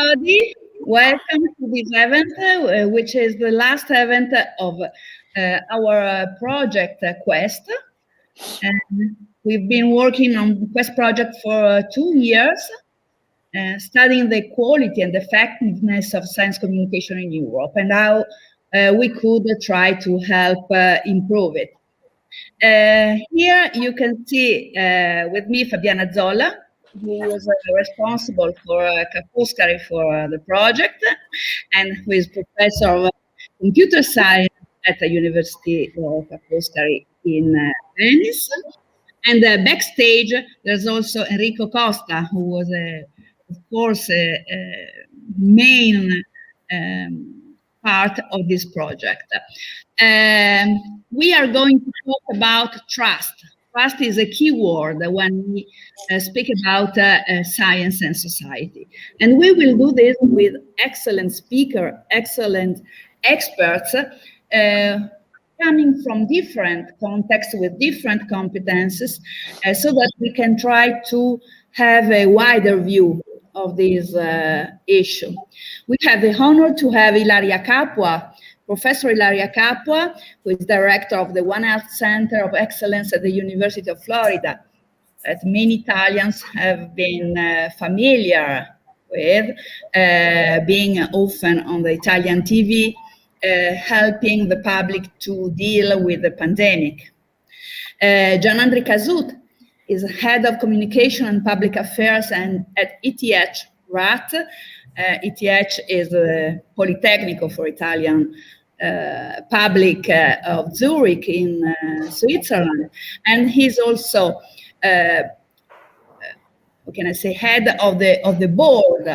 everybody. Welcome to this event, which is the last event of our project Quest. And we've been working on Quest project for 2 years, studying the quality and effectiveness of science communication in Europe and how we could try to help improve it. Here you can see with me Fabiana Zolla, who was responsible for Ca' Foscari for the project, and who is professor of computer science at the University of Ca' Foscari in Venice. And backstage, there's also Enrico Costa, who was, of course, a main part of this project. We are going to talk about trust. Trust is a key word when we speak about science and society. And we will do this with excellent speakers, excellent experts, coming from different contexts with different competences, so that we can try to have a wider view of this issue. We have the honor to have Ilaria Capua, Professor Ilaria Capua, who is director of the One Health Center of Excellence at the University of Florida, that many Italians have been familiar with, being often on the Italian TV, helping the public to deal with the pandemic. Gianandri Cazut is head of communication and public affairs and at ETH RAT. ETH is the Politecnico for Italian public of Zurich in Switzerland, and he's also what can I say, head of the board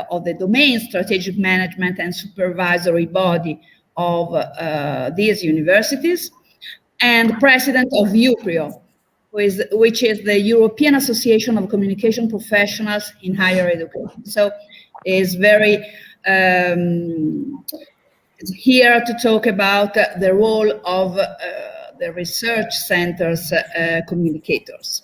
of the domain strategic management and supervisory body of these universities, and president of EUPRIO, which is the European Association of Communication Professionals in Higher Education. So is very here to talk about the role of the research centers communicators.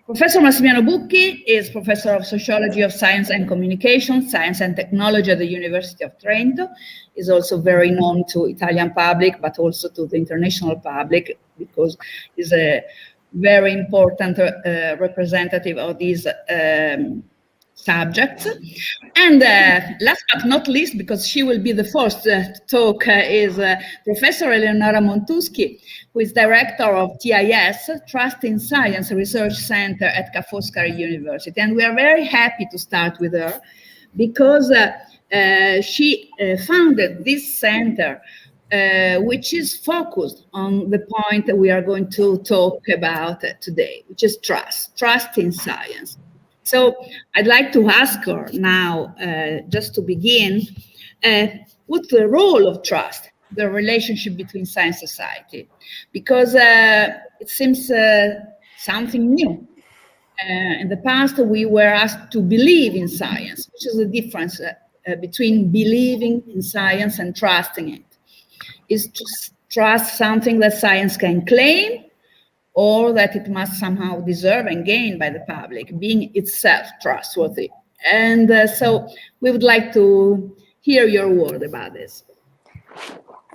Professor Massimiliano Bucchi is Professor of Sociology of Science and Communication, Science and Technology at the University of Trento. Is also very known to Italian public, but also to the international public, because he's a very important representative of these subjects. And last but not least, because she will be the first to talk, is Professor Eleonora Montuschi, who is director of TIS, Trust in Science Research Center at Ca' Foscari University. And we are very happy to start with her, because she founded this center, which is focused on the point that we are going to talk about today, which is trust in science. So I'd like to ask her now, just to begin, what's the role of trust, the relationship between science and society? Because it seems something new. In the past, we were asked to believe in science, which is the difference between believing in science and trusting it. Is to trust something that science can claim, or that it must somehow deserve and gain by the public, being itself trustworthy. And so we would like to hear your word about this.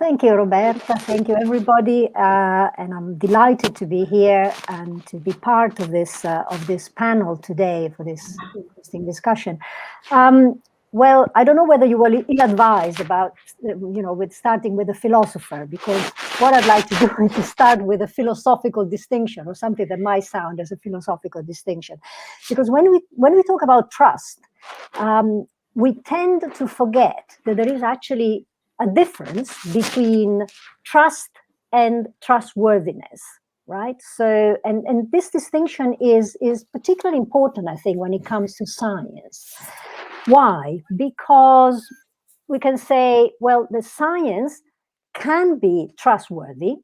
Thank you, Roberta. Thank you, everybody. And I'm delighted to be here and to be part of this panel today for this interesting discussion. Well, I don't know whether you were ill-advised about, with starting with a philosopher, because what I'd like to do is to start with a philosophical distinction, or something that might sound as a philosophical distinction. Because when we talk about trust, we tend to forget that there is actually a difference between trust and trustworthiness, right? So, and this distinction is particularly important, I think, when it comes to science. Why? Because we can say, well, the science can be trustworthy,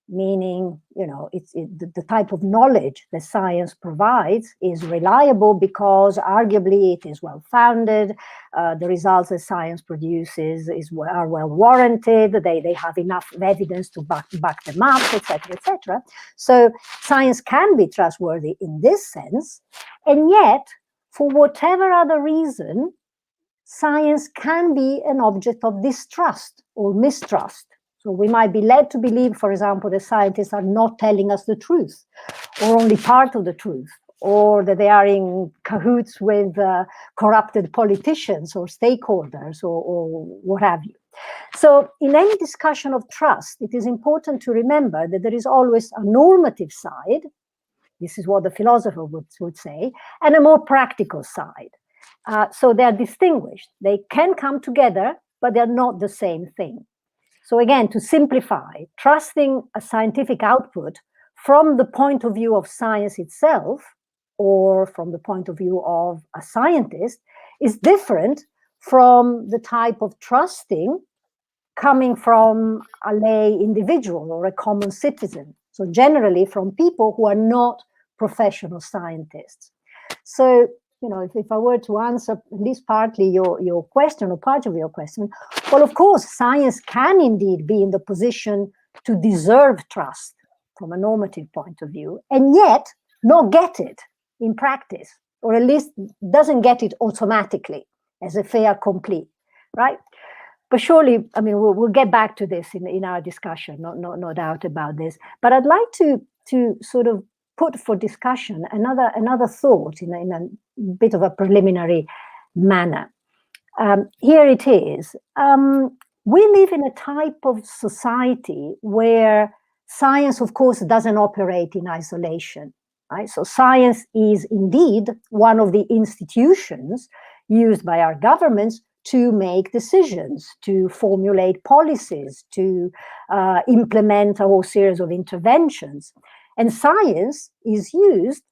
meaning, the type of knowledge that science provides is reliable because arguably it is well-founded, the results that science produces are well warranted, they have enough evidence to back them up, etc., etc. So science can be trustworthy in this sense, and yet, for whatever other reason, science can be an object of distrust or mistrust. So we might be led to believe, for example, that scientists are not telling us the truth, or only part of the truth, or that they are in cahoots with corrupted politicians or stakeholders or what have you. So in any discussion of trust, it is important to remember that there is always a normative side, this is what the philosopher would say, and a more practical side. So they are distinguished. They can come together, but they're not the same thing. So again, to simplify, trusting a scientific output from the point of view of science itself, or from the point of view of a scientist, is different from the type of trusting coming from a lay individual or a common citizen. So generally from people who are not professional scientists. So, you know, if I were to answer at least partly your question or part of your question, well, of course, science can indeed be in the position to deserve trust from a normative point of view, and yet not get it in practice, or at least doesn't get it automatically as a fait accompli, right? But surely, I mean, we'll get back to this in our discussion, no doubt about this. But I'd like to sort of put for discussion another thought in a bit of a preliminary manner. Here it is. We live in a type of society where science, of course, doesn't operate in isolation, right? So science is indeed one of the institutions used by our governments to make decisions, to formulate policies, to implement a whole series of interventions. And science is used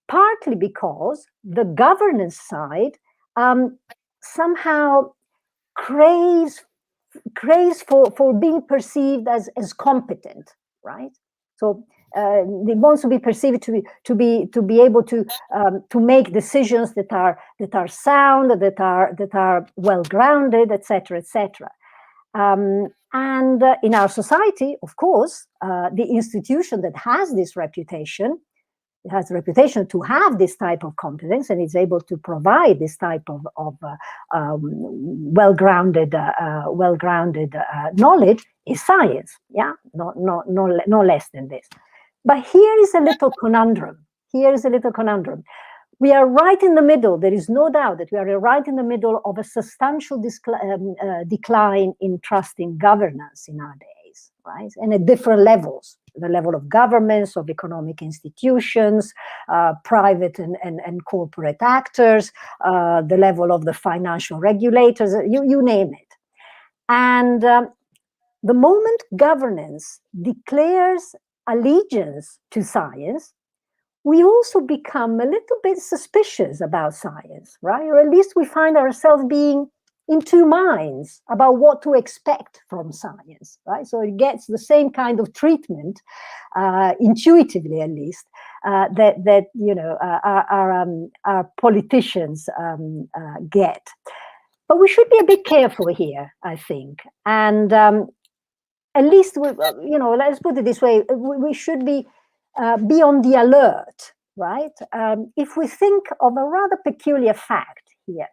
partly because the governance side somehow craves for being perceived as competent, right? So it wants to be perceived to be able to make decisions that are sound, that are well grounded, etc., etc. And in our society, of course, the institution that has this reputation, it has a reputation to have this type of competence, and is able to provide this type of well-grounded knowledge, is science. Yeah, no less than this. But here is a little conundrum. We are right in the middle. There is no doubt that we are right in the middle of a substantial decline in trust in governance in our days, right? And at different levels. The level of governments, of economic institutions, private and corporate actors, the level of the financial regulators, you name it. And the moment governance declares allegiance to science, we also become a little bit suspicious about science, right? Or at least we find ourselves being in two minds about what to expect from science, right? So it gets the same kind of treatment, intuitively at least, that you know our politicians get. But we should be a bit careful here, I think, and at least you know, let's put it this way: we should be on the alert, right? If we think of a rather peculiar fact here.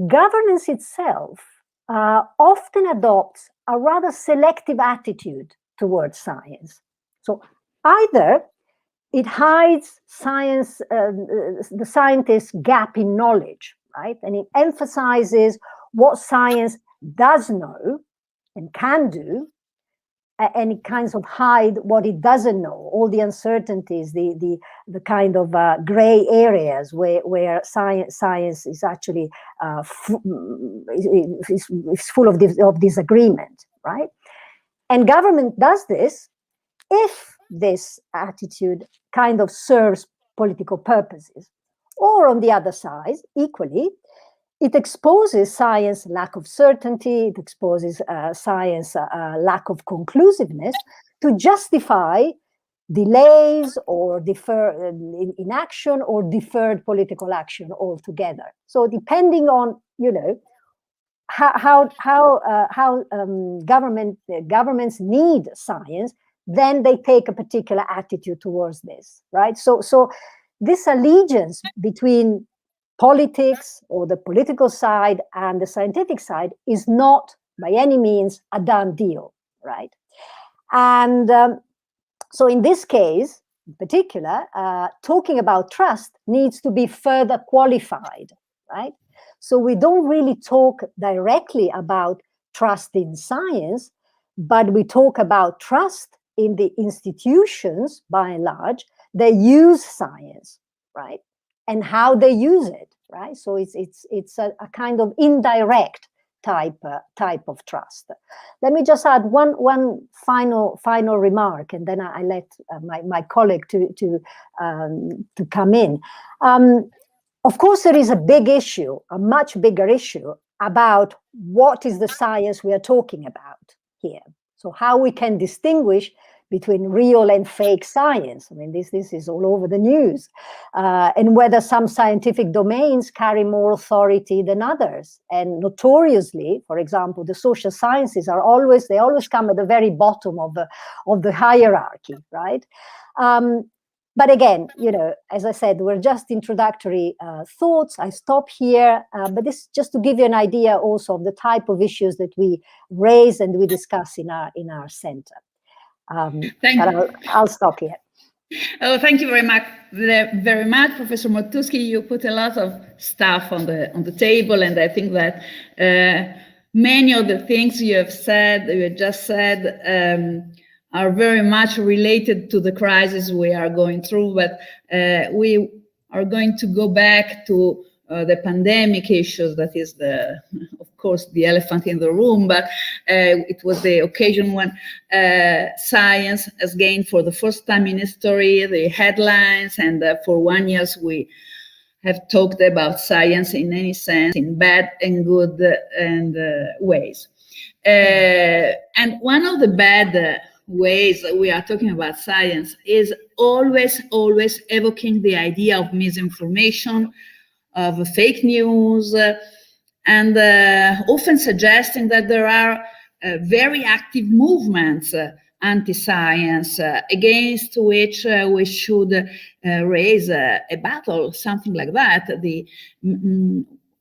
Governance itself often adopts a rather selective attitude towards science. So either it hides science, the scientist's gap in knowledge, right? And it emphasizes what science does know and can do, and it kind of hide what it doesn't know, all the uncertainties, the kind of gray areas where science is actually is full of disagreement, right? And government does this if this attitude kind of serves political purposes. Or on the other side, equally, it exposes science lack of certainty, it exposes science lack of conclusiveness to justify delays or inaction or deferred political action altogether. So depending on, you know, how governments need science, then they take a particular attitude towards this, right? So this allegiance between politics or the political side and the scientific side is not by any means a done deal, right? And so in this case, in particular, talking about trust needs to be further qualified, right? So we don't really talk directly about trust in science, but we talk about trust in the institutions, by and large, that use science, right? And how they use it, right? So it's a kind of indirect type of trust. Let me just add one final remark, and then I let my colleague to come in. Of course, there is a big issue, a much bigger issue, about what is the science we are talking about here. So how we can distinguish between real and fake science. I mean, this is all over the news. And whether some scientific domains carry more authority than others. And notoriously, for example, the social sciences they always come at the very bottom of the hierarchy, right? But again, as I said, we're just introductory thoughts. I stop here, but this is just to give you an idea also of the type of issues that we raise and we discuss in our center. I'll stop here. Oh, thank you very much, Professor Montouski. You put a lot of stuff on the table, and I think that many of the things you have just said, are very much related to the crisis we are going through. But we are going to go back to the pandemic issues. That is of course, the elephant in the room, but it was the occasion when science has gained for the first time in history the headlines, and for 1 year we have talked about science in any sense, in bad and good ways. And one of the bad ways that we are talking about science is always evoking the idea of misinformation, of fake news, and often suggesting that there are very active movements anti-science against which we should raise a battle, something like that. The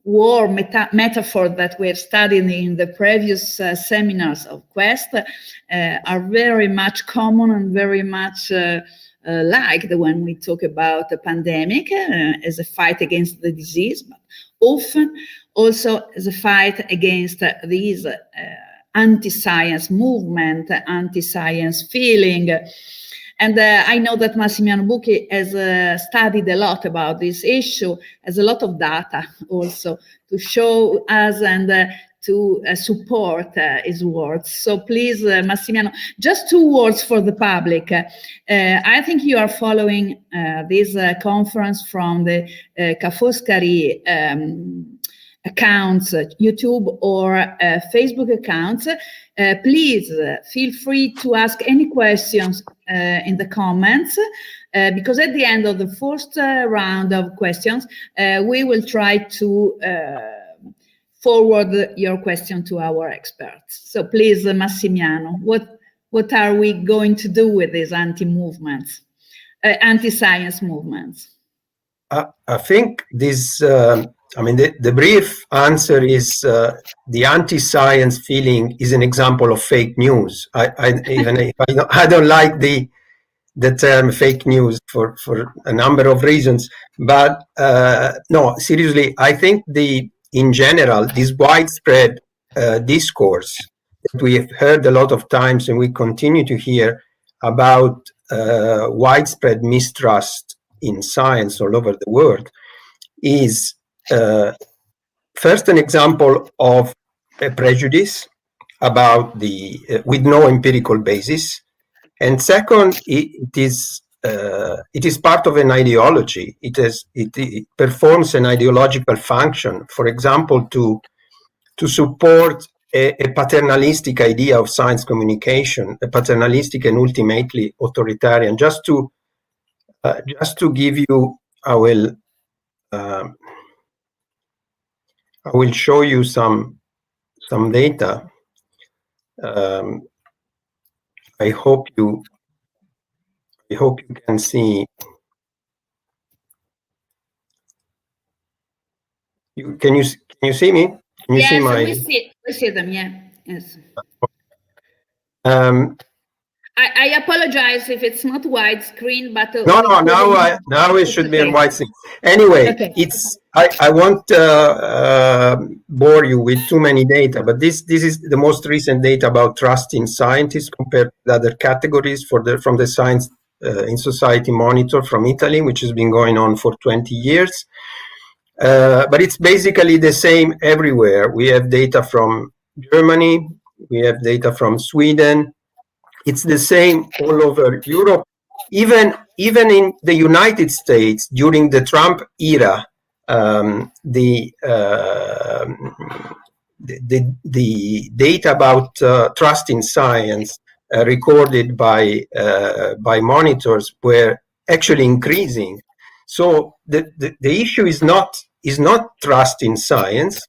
war metaphor that we have studied in the previous seminars of Quest are very much common and very much liked when we talk about the pandemic as a fight against the disease, but often also as a fight against these anti-science movement, anti-science feeling. And I know that Massimiliano Bucchi has studied a lot about this issue, has a lot of data also to show us and to support his words. So please, Massimiliano, just 2 words for the public. I think you are following this conference from the Ca' Foscari accounts, YouTube or Facebook accounts. Please feel free to ask any questions in the comments, because at the end of the first round of questions, we will try to forward your question to our experts. So please, Massimiliano, what are we going to do with these anti-movements, anti-science movements? I think this, the brief answer is the anti-science feeling is an example of fake news. I don't like the term fake news for a number of reasons, but no, seriously, I think in general, this widespread discourse that we have heard a lot of times and we continue to hear about widespread mistrust in science all over the world is first an example of a prejudice about with no empirical basis, and second, it is part of an ideology. It performs an ideological function, for example, to support a paternalistic idea of science communication, a paternalistic and ultimately authoritarian. Just to give you, I will show you some data. I hope you can see. Can you see me? Can you see my? We see them. Yeah. Yes. Um, I apologize if it's not widescreen, but no, now it should be on widescreen. Anyway, okay. I won't bore you with too many data, but this is the most recent data about trust in scientists compared to other categories from the Science in Society Monitor from Italy, which has been going on for 20 years. But it's basically the same everywhere. We have data from Germany, we have data from Sweden. It's the same all over Europe. Even in the United States during the Trump era, the data about trust in science recorded by monitors were actually increasing. So the issue is not trust in science.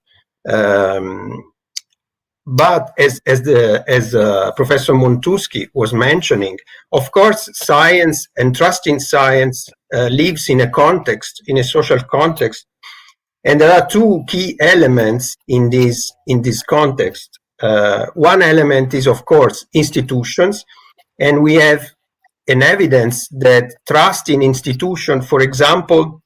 But as Professor Montuschi was mentioning, of course, science and trust in science lives in a context, in a social context, and there are two key elements in this context. One element is, of course, institutions, and we have an evidence that trust in institutions, for example,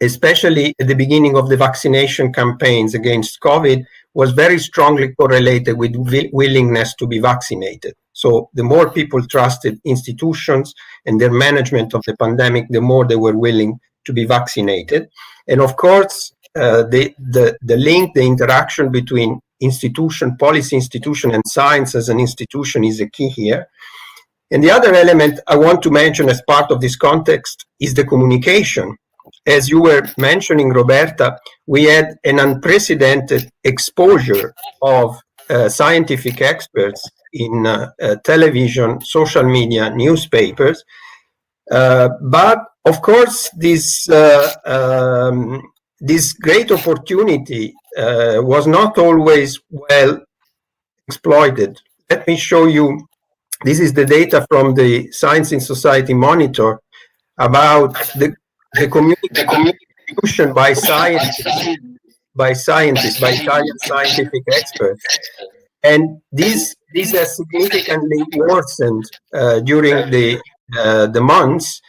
especially at the beginning of the vaccination campaigns against COVID, was very strongly correlated with willingness to be vaccinated. So the more people trusted institutions and their management of the pandemic, the more they were willing to be vaccinated. And of course, the link, the interaction between institution, policy institution, and science as an institution is a key here. And the other element I want to mention as part of this context is the communication. As you were mentioning, Roberta, we had an unprecedented exposure of scientific experts in television, social media, newspapers. But of course, this great opportunity was not always well exploited. Let me show you. This is the data from the Science in Society Monitor about the communication by scientists, by Italian scientific experts. And this has significantly worsened during the months.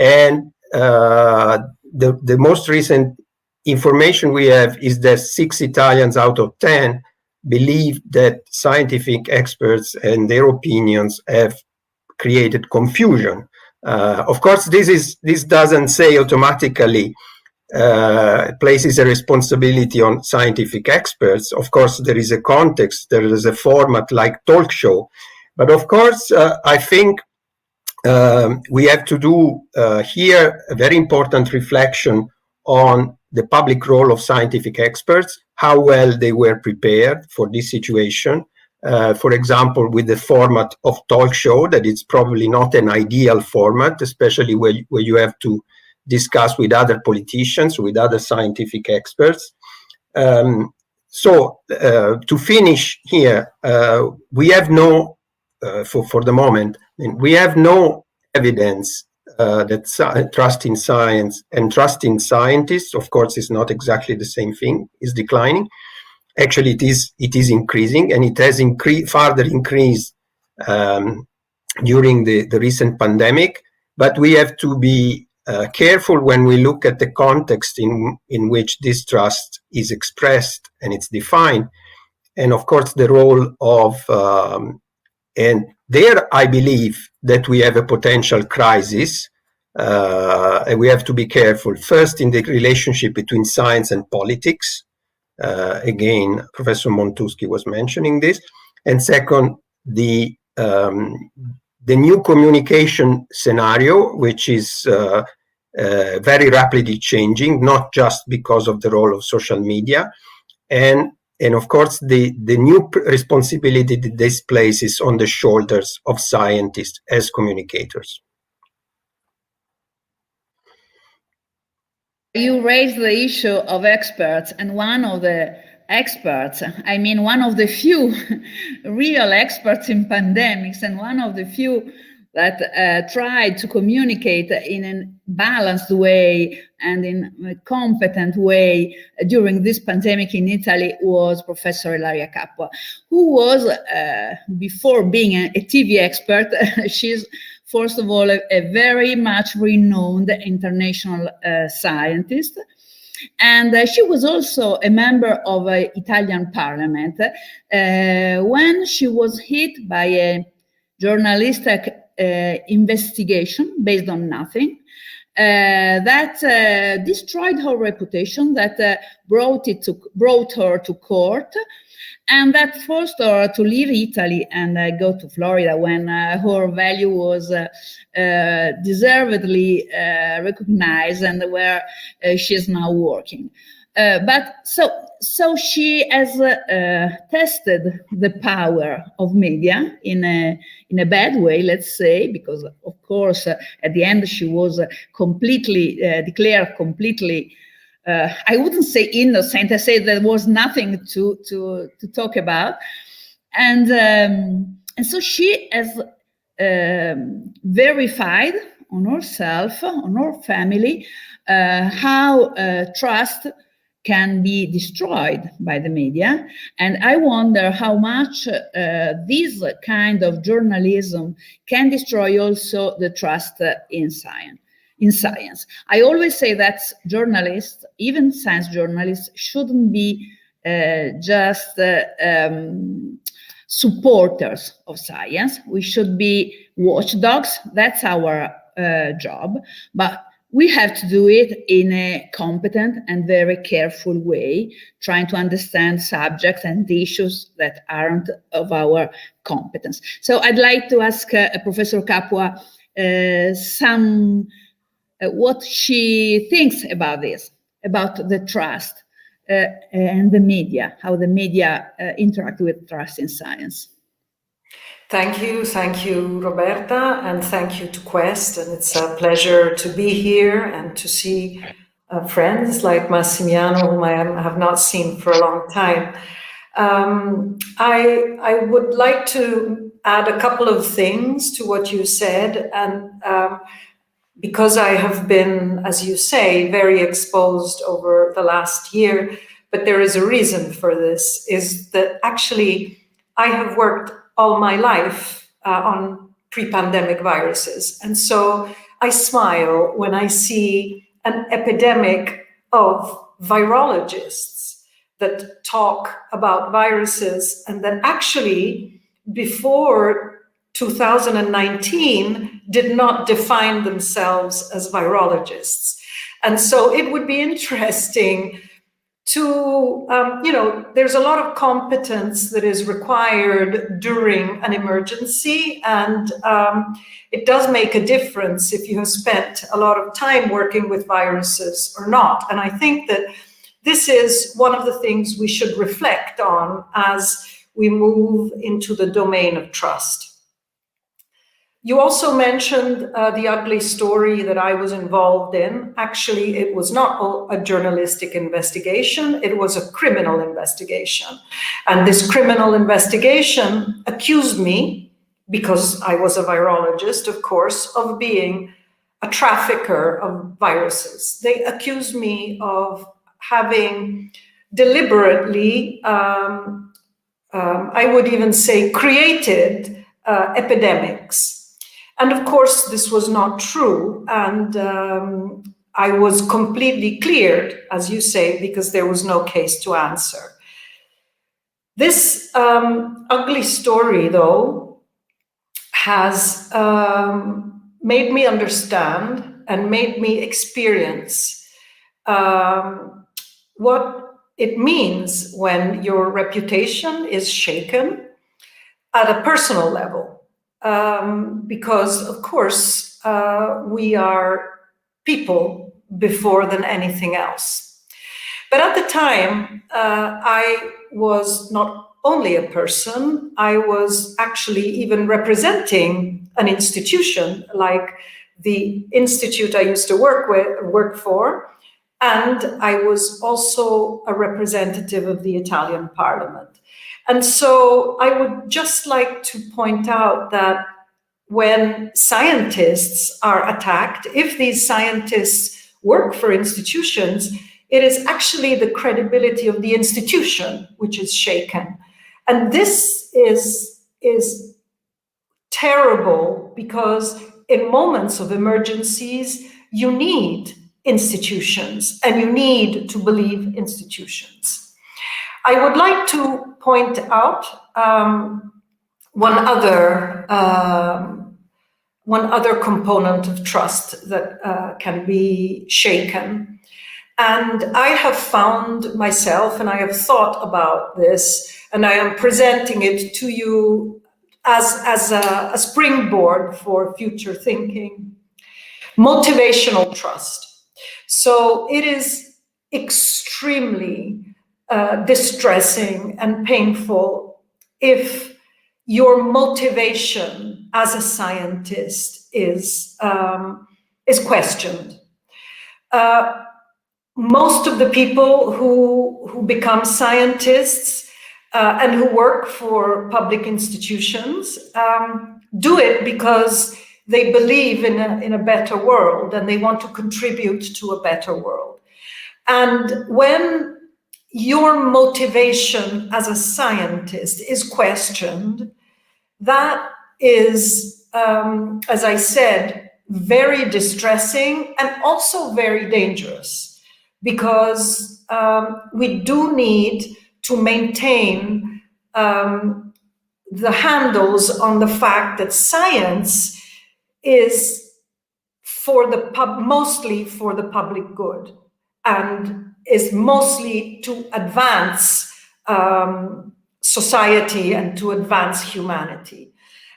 And the most recent information we have is that 6 Italians out of 10 believe that scientific experts and their opinions have created confusion. Of course, this doesn't say automatically places a responsibility on scientific experts. Of course, there is a context, there is a format like talk show. But of course, I think we have to do here a very important reflection on the public role of scientific experts, how well they were prepared for this situation. For example, with the format of talk show, that it's probably not an ideal format, especially where you have to discuss with other politicians, with other scientific experts. So to finish here, we have no, for the moment, we have no evidence that trust in science and trust in scientists, of course, is not exactly the same thing, is declining. Actually, it is increasing, and it has further increased during the recent pandemic. But we have to be careful when we look at the context in which this trust is expressed and it's defined. And of course, the role of, and there I believe that we have a potential crisis, and we have to be careful. First, in the relationship between science and politics. Again, Professor Montuschi was mentioning this. And second, the new communication scenario, which is very rapidly changing, not just because of the role of social media, and of course the new responsibility that this places on the shoulders of scientists as communicators. You raised the issue of experts, and one of the experts, I mean, one of the few real experts in pandemics, and one of the few that tried to communicate in a balanced way and in a competent way during this pandemic in Italy was Professor Ilaria Capua, who was, before being a TV expert, she's first of all a very much renowned international scientist. And she was also a member of the Italian parliament when she was hit by a journalistic investigation based on nothing that destroyed her reputation, that brought her to court, and that forced her to leave Italy and go to Florida when her value was deservedly recognized and where she is now working. But so she has tested the power of media in a bad way, let's say, because of course at the end she was completely declared completely. I wouldn't say innocent. I say there was nothing to talk about, and so she has verified on herself, on her family, how trust can be destroyed by the media. And I wonder how much this kind of journalism can destroy also the trust in science. I always say that journalists, even science journalists, shouldn't be just supporters of science. We should be watchdogs. That's our job. But we have to do it in a competent and very careful way, trying to understand subjects and issues that aren't of our competence. So I'd like to ask Professor Capua what she thinks about this, about the trust and the media, how the media interact with trust in science. Thank you, Roberta, and thank you to Quest. And it's a pleasure to be here and to see friends like Massimiliano, whom I have not seen for a long time. I would like to add a couple of things to what you said, and because I have been, as you say, very exposed over the last year, but there is a reason for this, is that actually I have worked all my life on pre-pandemic viruses. And so I smile when I see an epidemic of virologists that talk about viruses and that actually before 2019 did not define themselves as virologists. And so it would be interesting to, there's a lot of competence that is required during an emergency, and it does make a difference if you have spent a lot of time working with viruses or not. And I think that this is one of the things we should reflect on as we move into the domain of trust. You also mentioned the ugly story that I was involved in. Actually, it was not a journalistic investigation, it was a criminal investigation. And this criminal investigation accused me, because I was a virologist, of course, of being a trafficker of viruses. They accused me of having deliberately, I would even say, created epidemics. And of course, this was not true. And I was completely cleared, as you say, because there was no case to answer. This ugly story, though, has made me understand and made me experience what it means when your reputation is shaken at a personal level. Because, of course, we are people before than anything else. But at the time, I was not only a person, I was actually even representing an institution like the institute I used to work for, and I was also a representative of the Italian Parliament. And so I would just like to point out that when scientists are attacked, if these scientists work for institutions, it is actually the credibility of the institution which is shaken. And this is terrible, because in moments of emergencies, you need institutions and you need to believe institutions. I would like to point out one other component of trust that can be shaken. And I have found myself, and I have thought about this, and I am presenting it to you as a springboard for future thinking. Motivational trust. So it is extremely distressing and painful if your motivation as a scientist is questioned. Most of the people who become scientists and who work for public institutions do it because they believe in a better world and they want to contribute to a better world. And when your motivation as a scientist is questioned, that is, as I said, very distressing and also very dangerous, because we do need to maintain the handles on the fact that science is mostly for the public good, and is mostly to advance society and to advance humanity.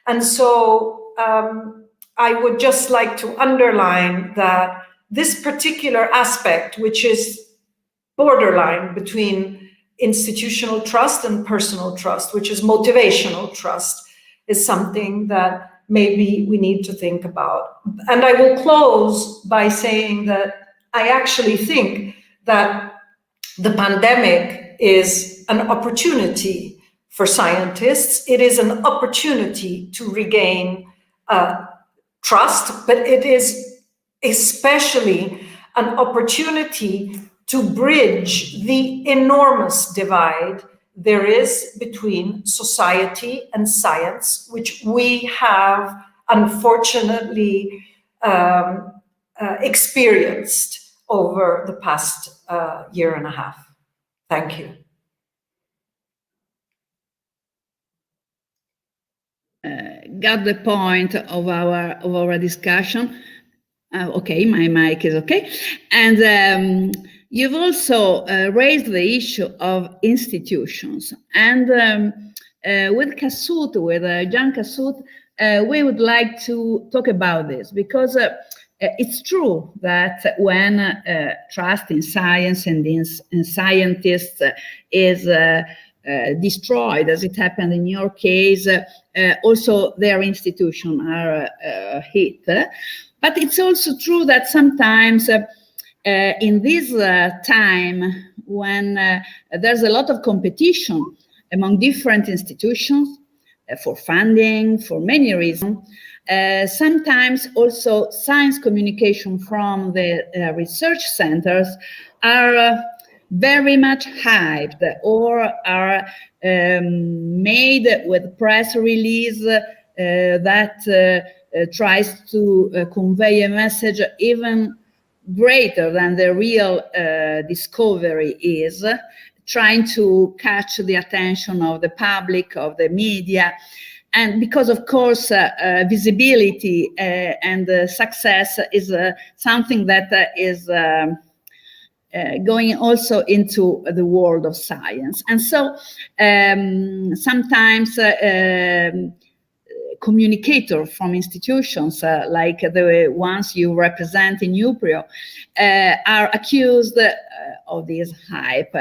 And so I would just like to underline that this particular aspect, which is borderline between institutional trust and personal trust, which is motivational trust, is something that maybe we need to think about. And I will close by saying that I actually think that the pandemic is an opportunity for scientists. It is an opportunity to regain trust, but it is especially an opportunity to bridge the enormous divide there is between society and science, which we have unfortunately experienced over the past year and a half. Thank you. Got the point of our discussion. Okay, my mic is okay. And you've also raised the issue of institutions. And with Kassout, with Jan Kassout, we would like to talk about this, because it's true that when trust in science and in scientists is destroyed, as it happened in your case, also their institutions are hit. But it's also true that sometimes in this time when there's a lot of competition among different institutions for funding, for many reasons, sometimes also science communication from the research centers are very much hyped, or are made with press release that tries to convey a message even greater than the real discovery is, trying to catch the attention of the public, of the media. And because, of course, visibility and success is something that is going also into the world of science. And so sometimes communicators from institutions like the ones you represent in UPRIO are accused of this hype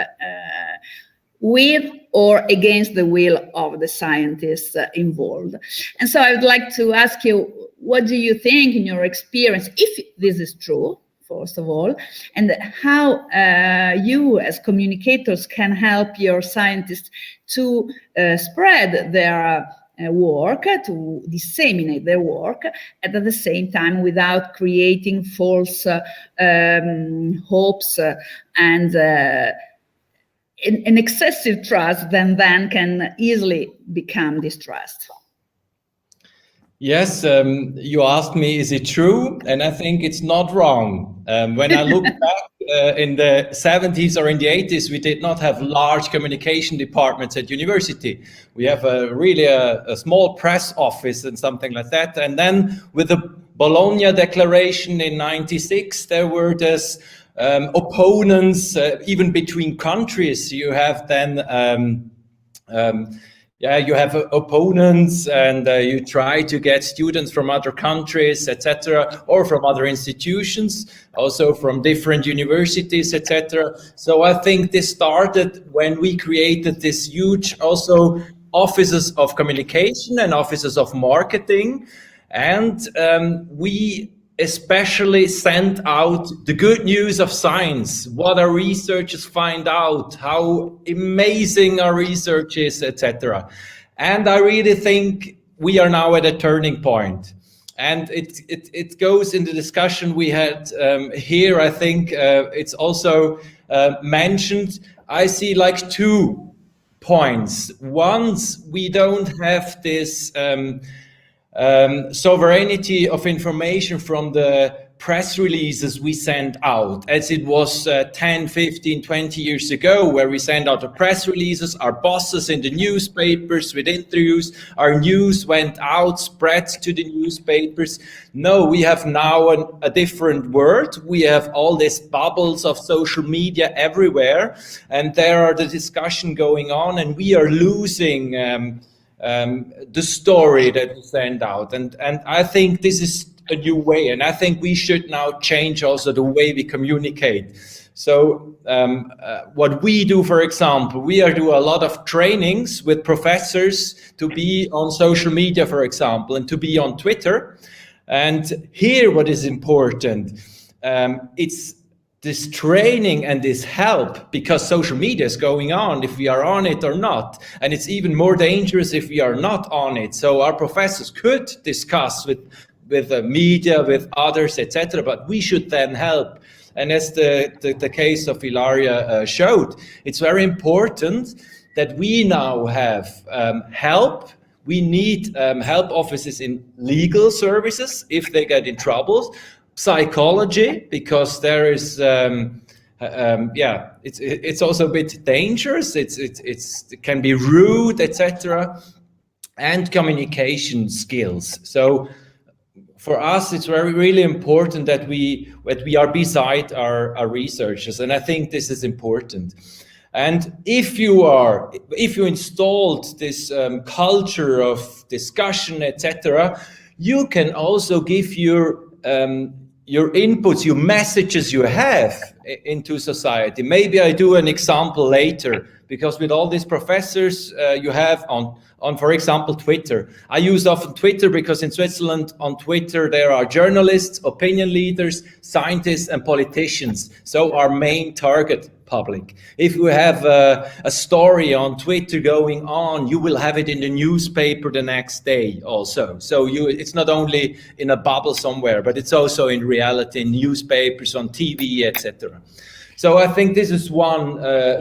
with or against the will of the scientists involved. And so I would like to ask you, what do you think in your experience, if this is true, first of all, and how you as communicators can help your scientists to spread their work, to disseminate their work, and at the same time without creating false hopes and an excessive trust then can easily become distrust. Yes, you asked me, is it true? And I think it's not wrong. When I look back in the 70s or in the 80s, we did not have large communication departments at university. We have really a small press office and something like that. And then with the Bologna Declaration in '96, there were this opponents, even between countries. You have then you have opponents, and you try to get students from other countries, etc., or from other institutions, also from different universities, etc. So I think this started when we created this huge also offices of communication and offices of marketing, and we especially sent out the good news of science, what our researchers find out, how amazing our research is, etc. And I really think we are now at a turning point. And it goes in the discussion we had here. I think it's also mentioned. I see like 2 points. Once we don't have this sovereignty of information from the press releases we send out, as it was 10, 15, 20 years ago, where we send out the press releases, our bosses in the newspapers with interviews, our news went out, spread to the newspapers. No, we have now a different world. We have all these bubbles of social media everywhere, and there are the discussion going on, and we are losing the story that we send out. And I think this is a new way, and I think we should now change also the way we communicate. So what we do, for example, we do a lot of trainings with professors to be on social media, for example, and to be on Twitter. And here what is important, it's this training and this help, because social media is going on if we are on it or not. And it's even more dangerous if we are not on it. So our professors could discuss with the media, with others, etc. But we should then help. And as the case of Ilaria showed, it's very important that we now have help. We need help offices in legal services if they get in trouble. Psychology, because there is it's also a bit dangerous, it can be rude, etc., and communication skills. So for us it's really important that we are beside our researchers, and I think this is important. And if you installed this culture of discussion, etc., you can also give your inputs, your messages you have into society. Maybe I do an example later, because with all these professors you have on, for example, Twitter. I use often Twitter because in Switzerland on Twitter there are journalists, opinion leaders, scientists and politicians. So our main target public. If you have a story on Twitter going on, you will have it in the newspaper the next day also. So it's not only in a bubble somewhere, but it's also in reality in newspapers, on TV, etc. So I think this is one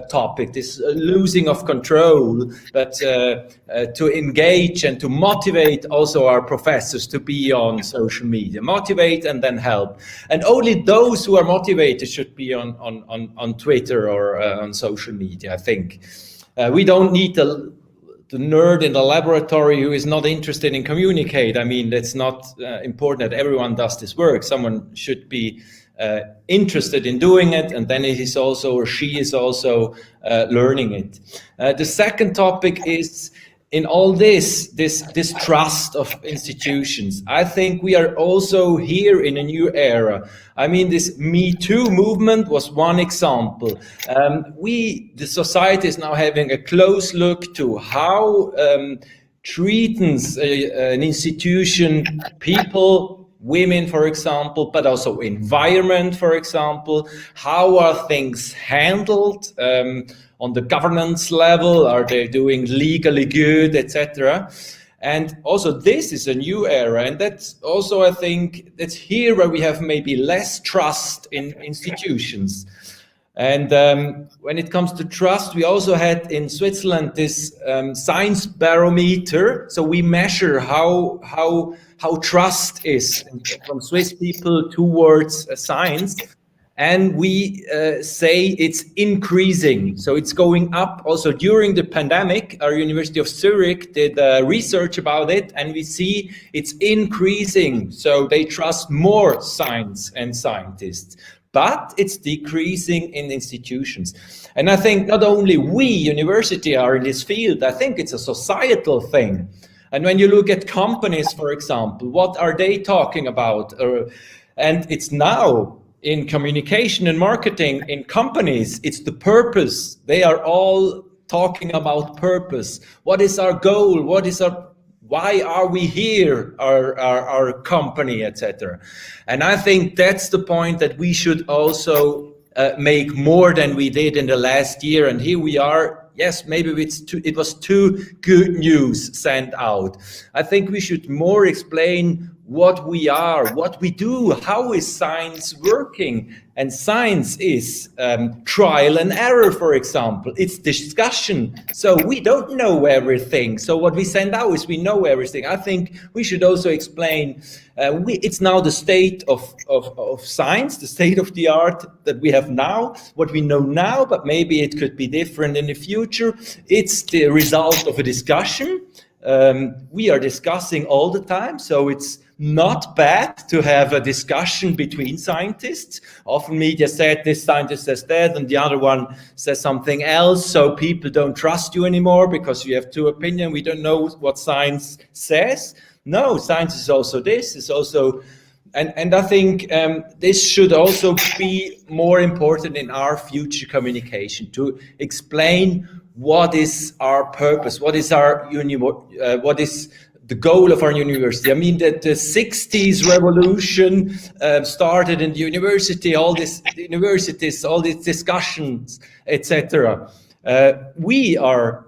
topic, this losing of control, but to engage and to motivate also our professors to be on social media, motivate and then help. And only those who are motivated should be on Twitter or on social media, I think. We don't need the nerd in the laboratory who is not interested in communicate. I mean, it's not important that everyone does this work. Someone should be interested in doing it, and then he is also or she is also learning it. The second topic is in all this trust of institutions. I think we are also here in a new era. I mean, this Me Too movement was one example. The society is now having a close look to how treats an institution, people, women, for example, but also environment, for example. How are things handled on the governance level? Are they doing legally good, etc.? And also this is a new era, and that's also, I think, that's here where we have maybe less trust in institutions. And when it comes to trust, we also had in Switzerland this science barometer. So we measure how trust is from Swiss people towards science. And we say it's increasing. So it's going up. Also during the pandemic, our University of Zurich did research about it, and we see it's increasing. So they trust more science and scientists, but it's decreasing in institutions. And I think not only we, university, are in this field, I think it's a societal thing. And when you look at companies, for example, what are they talking about? And it's now, in communication and marketing in companies, it's the purpose. They are all talking about purpose. What is our goal? Why are we here? Our company, etc. And I think that's the point that we should also make more than we did in the last year. And here we are. Yes, maybe it was too good news sent out. I think we should more explain what we are, what we do, how is science working. And science is trial and error, for example. It's discussion. So we don't know everything. So what we send out is we know everything. I think we should also explain, it's now the state of science, the state of the art that we have now, what we know now, but maybe it could be different in the future. It's the result of a discussion. We are discussing all the time, so it's not bad to have a discussion between scientists. Often media said this scientist says that and the other one says something else, so people don't trust you anymore because you have two opinions. We don't know what science says. No, science is also this, is also, and I think this should also be more important in our future communication, to explain what is our purpose, what is what is the goal of our university. I mean, that the 60s revolution started in the university, all these universities, all these discussions, etc. We have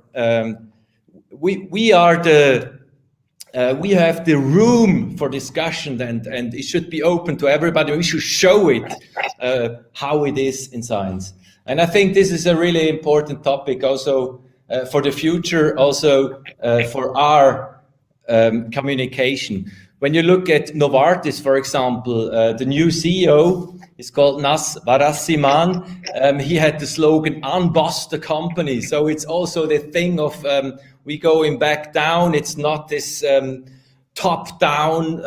the room for discussion, and it should be open to everybody. We should show it how it is in science. And I think this is a really important topic also for the future, also for our communication. When you look at Novartis, for example, the new CEO is called Nas Varasimhan. He had the slogan, "Unboss the company." So it's also the thing of we going back down. It's not this top-down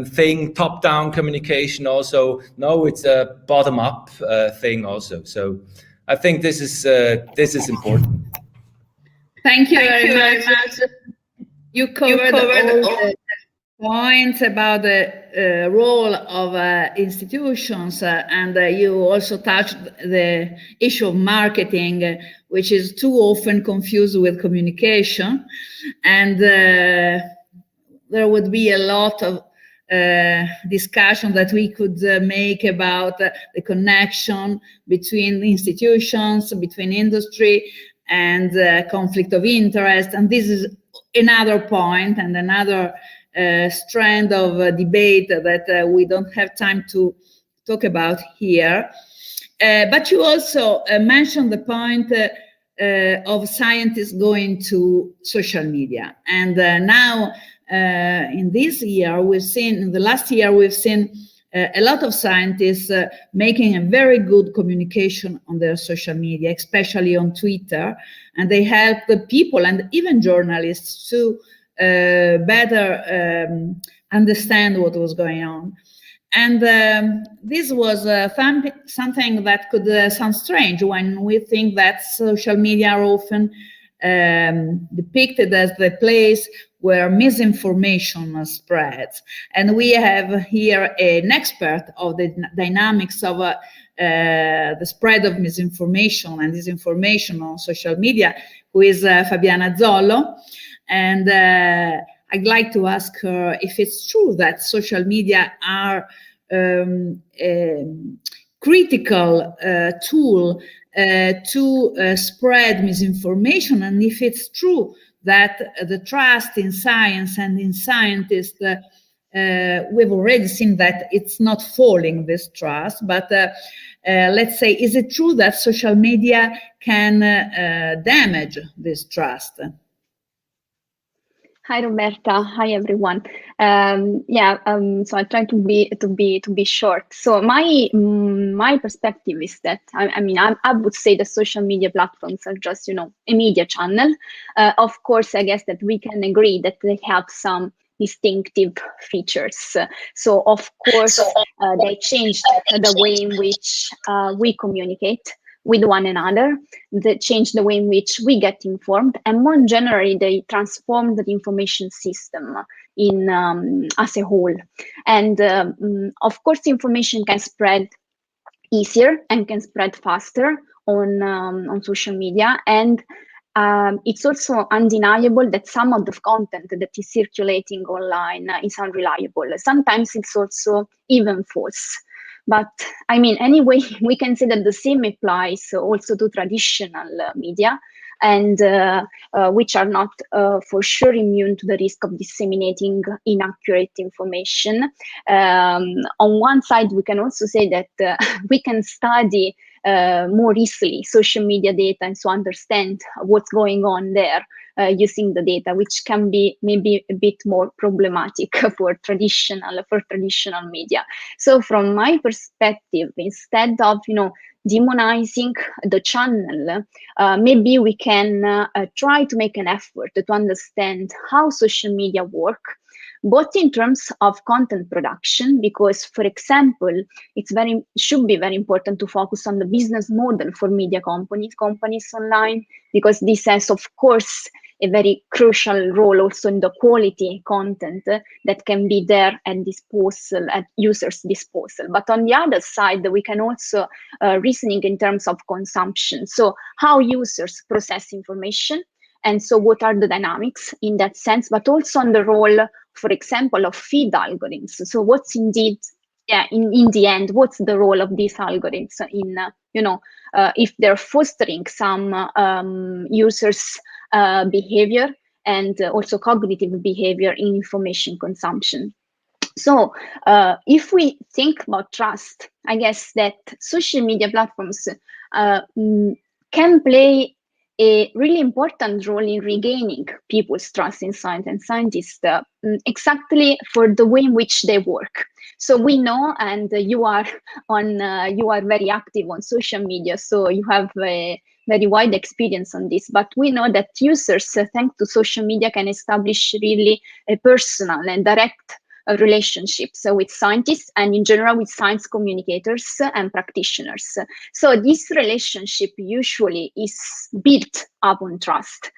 thing, top-down communication also. No, it's a bottom-up thing also. So I think this is important. Thank you very much. You covered all the points about the role of institutions, and you also touched the issue of marketing, which is too often confused with communication. And there would be a lot of discussion that we could make about the connection between institutions, between industry, and conflict of interest. And this is another point and another strand of debate that we don't have time to talk about here. But you also mentioned the point of scientists going to social media. And now, in this year, in the last year, we've seen a lot of scientists making a very good communication on their social media, especially on Twitter, and they help the people and even journalists to better understand what was going on. And this was something that could sound strange when we think that social media are often depicted as the place where misinformation spreads. And we have here an expert of the dynamics of the spread of misinformation and disinformation on social media, who is Fabiana Zollo. And I'd like to ask her if it's true that social media are a critical tool to spread misinformation, and if it's true that the trust in science and in scientists, we've already seen that it's not falling, this trust, but let's say, is it true that social media can damage this trust? Hi Roberta. Hi everyone. So I try to be short. So my perspective is that I would say that social media platforms are just a media channel. Of course, I guess that we can agree that they have some distinctive features. So of course they changed the way in which we communicate with one another, that change the way in which we get informed, and more generally, they transform the information system in as a whole. And of course, information can spread easier and can spread faster on social media. And it's also undeniable that some of the content that is circulating online is unreliable. Sometimes it's also even false. But anyway, we can say that the same applies also to traditional media, and which are not for sure immune to the risk of disseminating inaccurate information. On one side, we can also say that we can study more easily social media data and so understand what's going on there using the data, which can be maybe a bit more problematic for traditional media. So from my perspective, instead of demonizing the channel, maybe we can try to make an effort to understand how social media work, both in terms of content production, because, for example, should be very important to focus on the business model for media companies online, because this has, of course, a very crucial role also in the quality content that can be there at disposal, at users' disposal. But on the other side, we can also reasoning in terms of consumption. So how users process information, and so what are the dynamics in that sense, but also on the role, for example, of feed algorithms. So what's indeed, in the end, what's the role of these algorithms in, if they're fostering some users' behavior and also cognitive behavior in information consumption. So if we think about trust, I guess that social media platforms can play a really important role in regaining people's trust in science and scientists, exactly for the way in which they work. So we know, and you are very active on social media, so you have a very wide experience on this. But we know that users, thanks to social media, can establish really a personal and direct relationships with scientists, and in general with science communicators and practitioners. So this relationship usually is built upon trust.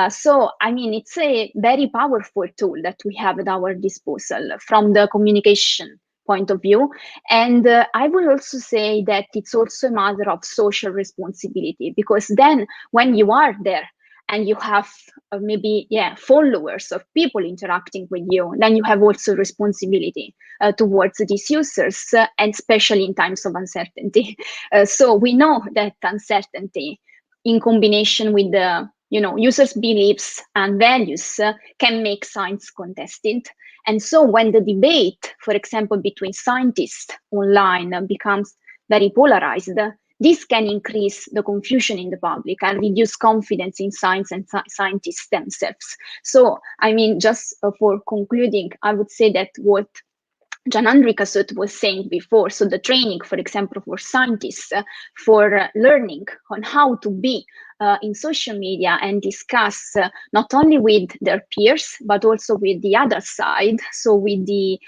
So it's a very powerful tool that we have at our disposal from the communication point of view. And I will also say that it's also a matter of social responsibility, because then when you are there and you have maybe followers or people interacting with you, then you have also responsibility towards these users, and especially in times of uncertainty. So we know that uncertainty, in combination with the users' beliefs and values, can make science contested. And so when the debate, for example, between scientists online becomes very polarized, this can increase the confusion in the public and reduce confidence in science and scientists themselves. So, just for concluding, I would say that what Gianandrea Casotto was saying before, so the training, for example, for scientists, for learning on how to be in social media and discuss not only with their peers, but also with the other side, so with the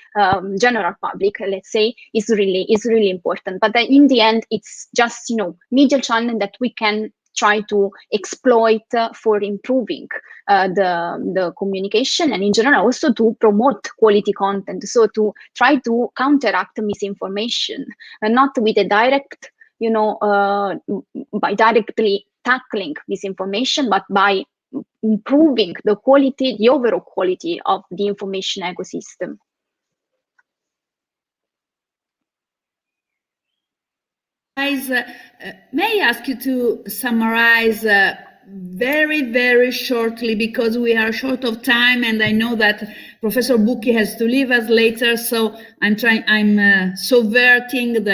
general public, let's say, is really important. But in the end, it's just, media channel that we can try to exploit for improving the communication, and in general also to promote quality content. So to try to counteract misinformation, and not with a direct, by directly tackling misinformation, but by improving the quality, the overall quality of the information ecosystem. Guys, may I ask you to summarize very, very shortly, because we are short of time, and I know that Professor Bucchi has to leave us later. So I'm subverting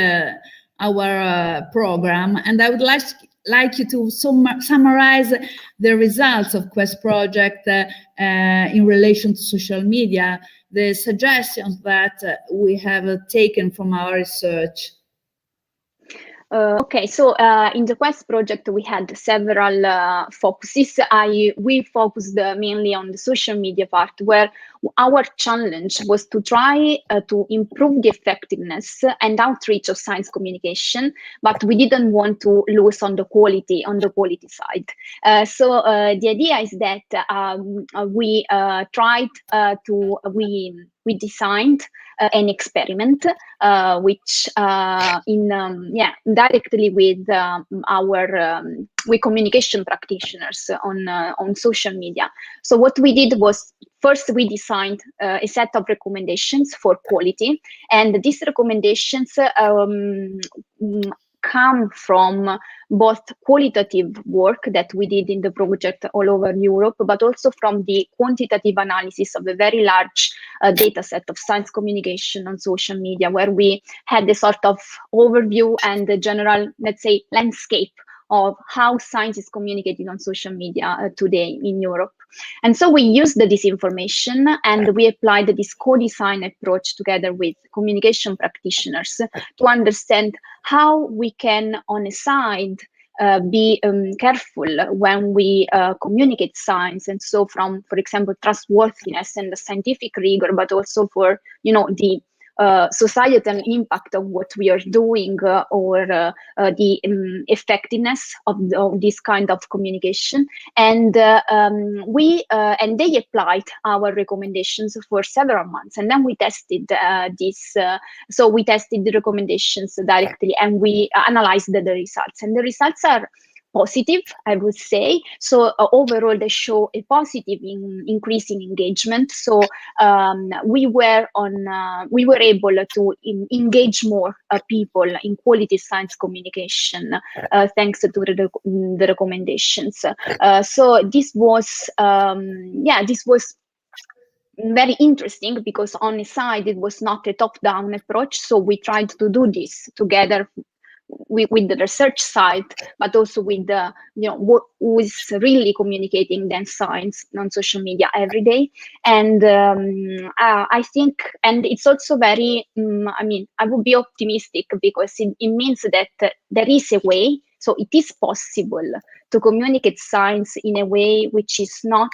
our program, and I would like you to summarize the results of Quest project in relation to social media, the suggestions that we have taken from our research. Okay, so in the Quest project, we had several focuses. We focused mainly on the social media part, where our challenge was to try to improve the effectiveness and outreach of science communication, but we didn't want to lose on the quality side. So the idea is that we designed an experiment which directly with our with communication practitioners on social media. So what we did was, first we designed a set of recommendations for quality, and these recommendations come from both qualitative work that we did in the project all over Europe, but also from the quantitative analysis of a very large data set of science communication on social media, where we had a sort of overview and the general, let's say, landscape of how science is communicated on social media today in Europe. And so we used this information and we applied this co-design approach together with communication practitioners to understand how we can, on a side, be careful when we communicate science, and so from, for example, trustworthiness and the scientific rigor, but also for, the societal impact of what we are doing or the effectiveness of this kind of communication. And they applied our recommendations for several months, and then we tested so we tested the recommendations directly, and we analyzed the results, and the results are positive, I would say. So overall, they show a positive increase in engagement. So we were able to engage more people in quality science communication thanks to the recommendations. So this was very interesting, because on the side it was not a top-down approach. So we tried to do this together with the research side, but also with the who is really communicating then science on social media every day. And I think, and it's also very I would be optimistic, because it means that there is a way, so it is possible to communicate science in a way which is not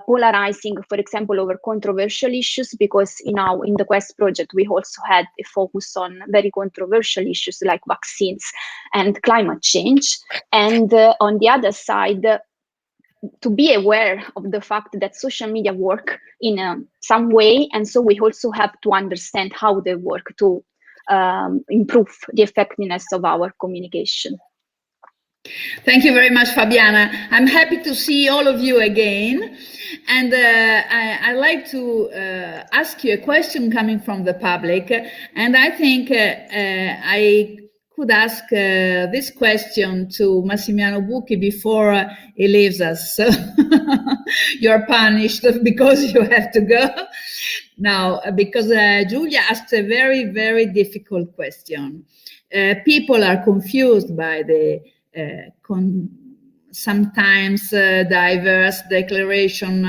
polarizing, for example, over controversial issues, because in the Quest project we also had a focus on very controversial issues like vaccines and climate change. And on the other side, to be aware of the fact that social media work in some way, and so we also have to understand how they work to improve the effectiveness of our communication. Thank you very much, Fabiana. I'm happy to see all of you again. And I'd like to ask you a question coming from the public. And I think I could ask this question to Massimiliano Bucchi before he leaves us. So you're punished because you have to go now, because Giulia asked a very, very difficult question. People are confused by the sometimes diverse declaration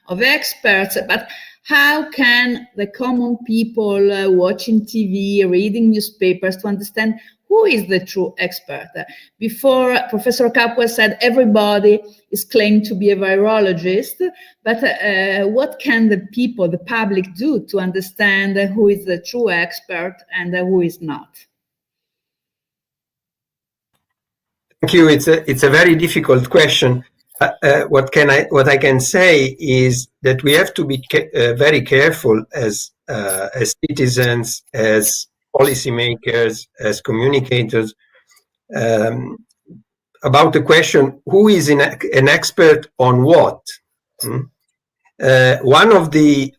of experts, but how can the common people watching TV, reading newspapers, to understand who is the true expert? Before, Professor Capua said everybody is claimed to be a virologist, but what can the people, the public, do to understand who is the true expert and who is not? Thank you. It's a very difficult question. What I can say is that we have to be very careful as citizens, as policymakers, as communicators, about the question: who is an expert on what? One of the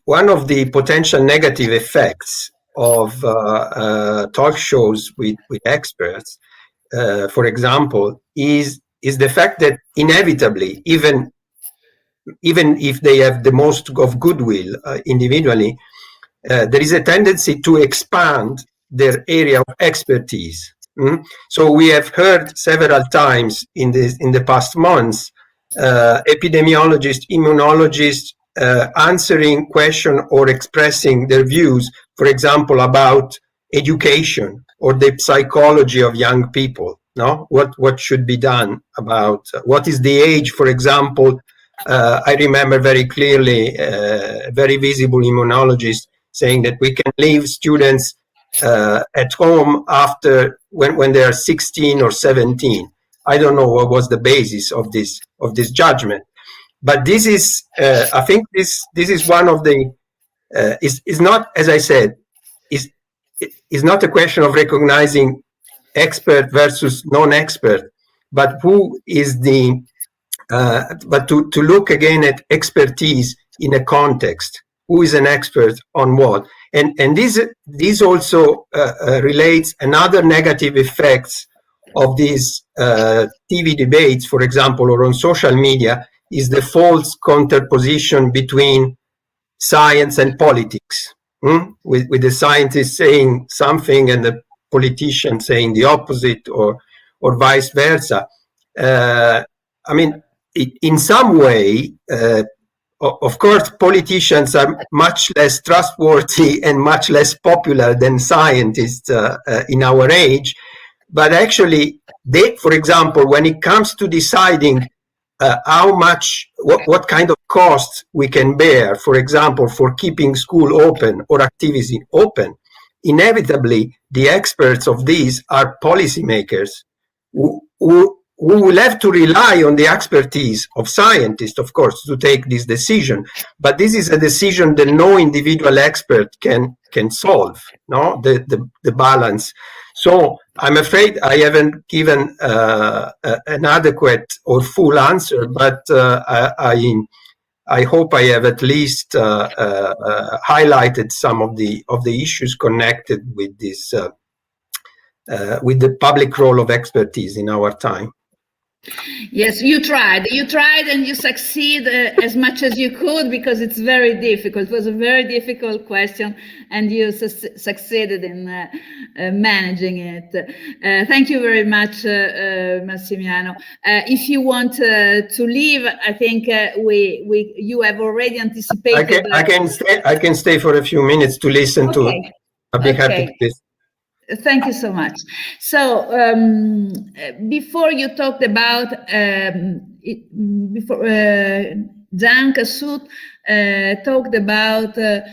potential negative effects of talk shows with experts, for example, is is the fact that inevitably, even if they have the most of goodwill individually, there is a tendency to expand their area of expertise. So we have heard several times in the past months, epidemiologists, immunologists answering questions or expressing their views, for example, about education or the psychology of young people. No, what should be done about what is the age, for example. I remember very clearly a very visible immunologist saying that we can leave students at home after when they are 16 or 17. I don't know what was the basis of this judgment, but this is I think this is one of the is not, as I said, is not a question of recognizing expert versus non-expert, but who is the but to look again at expertise in a context. Who is an expert on what? And this also relates another negative effects of these TV debates, for example, or on social media, is the false contraposition between science and politics, with the scientists saying something and the politician saying the opposite, or vice versa. I mean, in some way, of course, politicians are much less trustworthy and much less popular than scientists in our age. But actually, they, for example, when it comes to deciding how much, what kind of costs we can bear, for example, for keeping school open or activity open, inevitably, the experts of these are policymakers who will have to rely on the expertise of scientists, of course, to take this decision. But this is a decision that no individual expert can solve, no, the balance. So I'm afraid I haven't given an adequate or full answer, but I hope I have at least highlighted some of the issues connected with this, with the public role of expertise in our time. Yes, you tried and you succeed as much as you could, because it's very difficult. It was a very difficult question and you succeeded in managing it. Thank you very much, Massimiliano. If you want to leave, I think you have already anticipated. I can stay for a few minutes to listen to it. I'll be happy to listen. Thank you so much. So before you talked about, Jan Kassout talked about the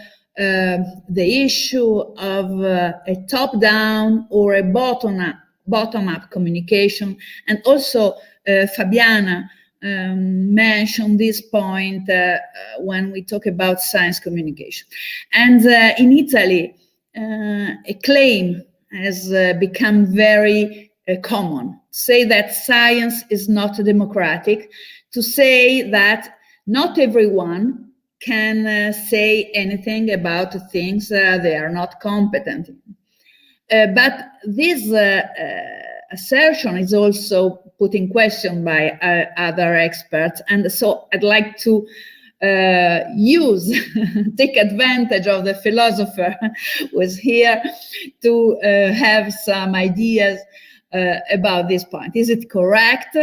issue of a top-down or a bottom-up communication, and also Fabiana mentioned this point when we talk about science communication. And in Italy, a claim has become very common. Say that science is not democratic, to say that not everyone can say anything about things they are not competent in. But this assertion is also put in question by other experts. And so I'd like to take advantage of the philosopher who is here to have some ideas about this point. Is it correct?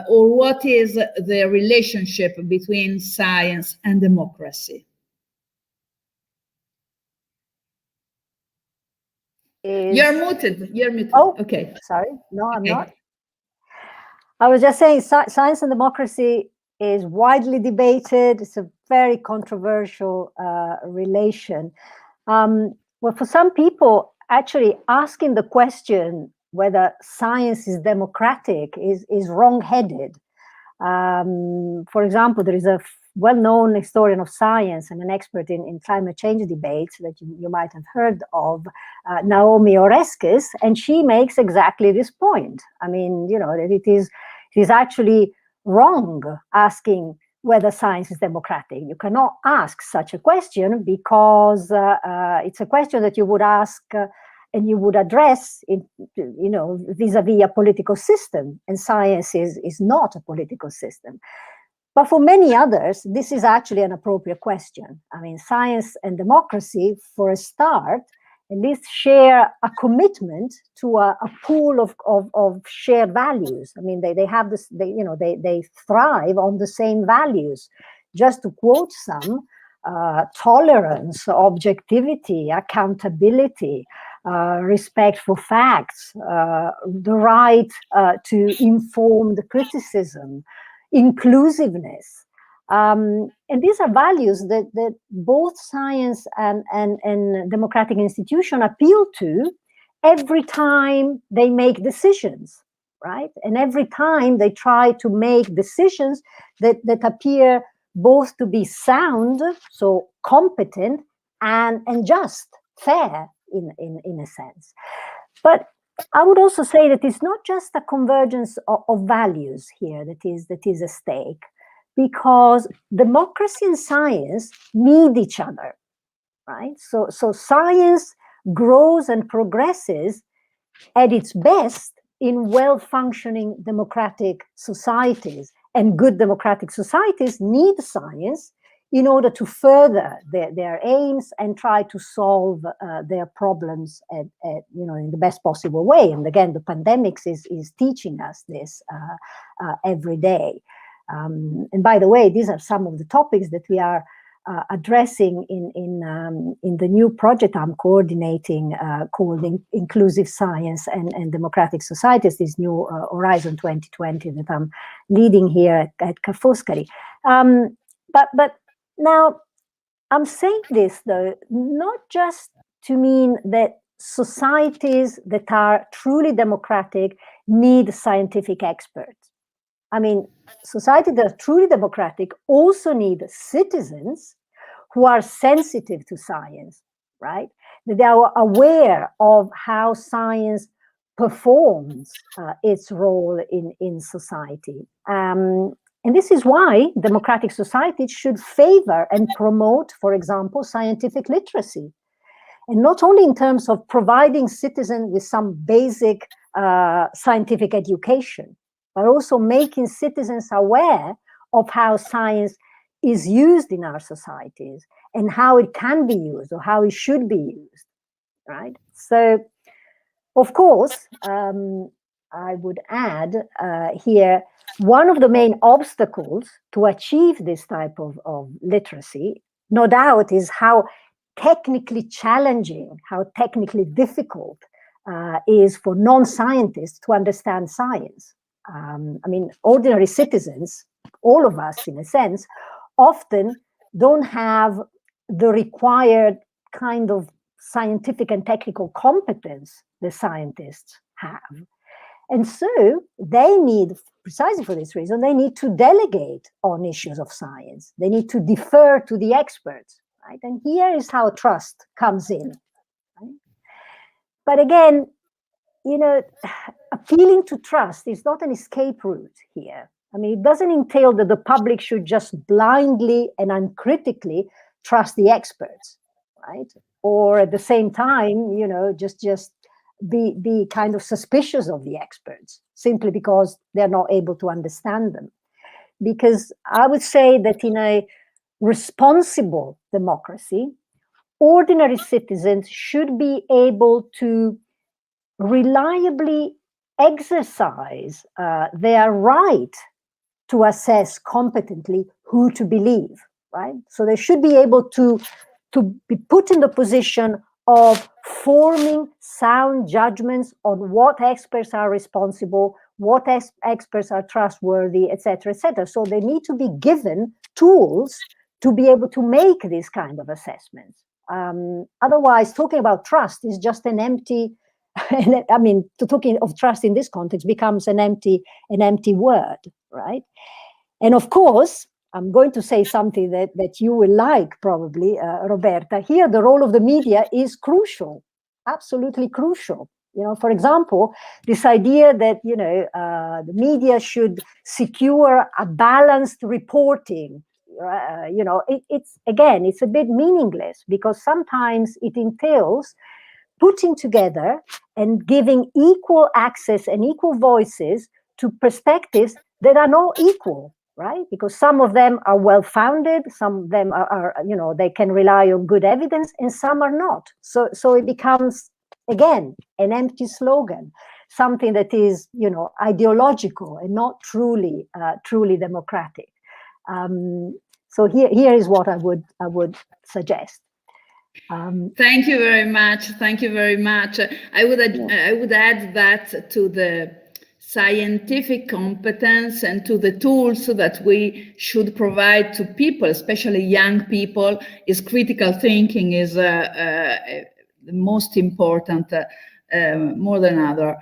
Or what is the relationship between science and democracy? You're muted. Oh, okay. Sorry. No, I'm not. I was just saying science and democracy is widely debated. It's a very controversial relation. Well, for some people, actually asking the question whether science is democratic is wrong-headed. For example, there is a well-known historian of science and an expert in climate change debates that you might have heard of, Naomi Oreskes, and she makes exactly this point. I mean, you know, that it is actually wrong asking whether science is democratic. You cannot ask such a question because it's a question that you would ask and you would address it, you know, vis-a-vis a political system, and science is not a political system. But for many others, this is actually an appropriate question. I mean, science and democracy, for a start, at least share a commitment to a pool of shared values. I mean, they have this, they thrive on the same values. Just to quote some, tolerance, objectivity, accountability, respect for facts, the right to informed criticism, inclusiveness. And these are values that both science and democratic institutions appeal to every time they make decisions, right? And every time they try to make decisions that appear both to be sound, so competent, and just, fair in a sense. But I would also say that it's not just a convergence of values here that is at stake, because democracy and science need each other, right? So science grows and progresses at its best in well-functioning democratic societies, and good democratic societies need science in order to further their aims and try to solve their problems in the best possible way. And again, the pandemics is teaching us this every day. And by the way, these are some of the topics that we are addressing in the new project I'm coordinating called Inclusive Science and Democratic Societies, this new Horizon 2020 that I'm leading here at Ca' Foscari. But now, I'm saying this, though, not just to mean that societies that are truly democratic need scientific experts. I mean, societies that are truly democratic also need citizens who are sensitive to science, right? That they are aware of how science performs its role in society. And this is why democratic societies should favor and promote, for example, scientific literacy. And not only in terms of providing citizens with some basic scientific education, but also making citizens aware of how science is used in our societies and how it can be used or how it should be used, right? So, of course, I would add here, one of the main obstacles to achieve this type of literacy, no doubt, is how technically challenging, how technically difficult is for non-scientists to understand science. I mean, ordinary citizens, all of us in a sense, often don't have the required kind of scientific and technical competence the scientists have. And so they need, precisely for this reason, they need to delegate on issues of science. They need to defer to the experts, right? And here is how trust comes in, right? But again, appealing to trust is not an escape route here. I mean, it doesn't entail that the public should just blindly and uncritically trust the experts, right? Or at the same time, just be kind of suspicious of the experts simply because they're not able to understand them. Because I would say that in a responsible democracy, ordinary citizens should be able to reliably exercise their right to assess competently who to believe, right? So they should be able to be put in the position of forming sound judgments on what experts are responsible, what experts are trustworthy, etc., etc. So they need to be given tools to be able to make these kind of assessments. Otherwise, talking about trust is just an empty, I mean, talking of trust in this context becomes an empty word, right? And of course, I'm going to say something that you will like probably, Roberta. Here, the role of the media is crucial, absolutely crucial. For example, this idea that, the media should secure a balanced reporting, it's a bit meaningless because sometimes it entails putting together and giving equal access and equal voices to perspectives that are not equal, right? Because some of them are well-founded, some of them are, you know, they can rely on good evidence, and some are not. So it becomes, again, an empty slogan, something that is, you know, ideological and not truly democratic. So here is what I would suggest. Thank you very much. Thank you very much. I would add that to the scientific competence and to the tools that we should provide to people, especially young people, is critical thinking is the most important, more than other.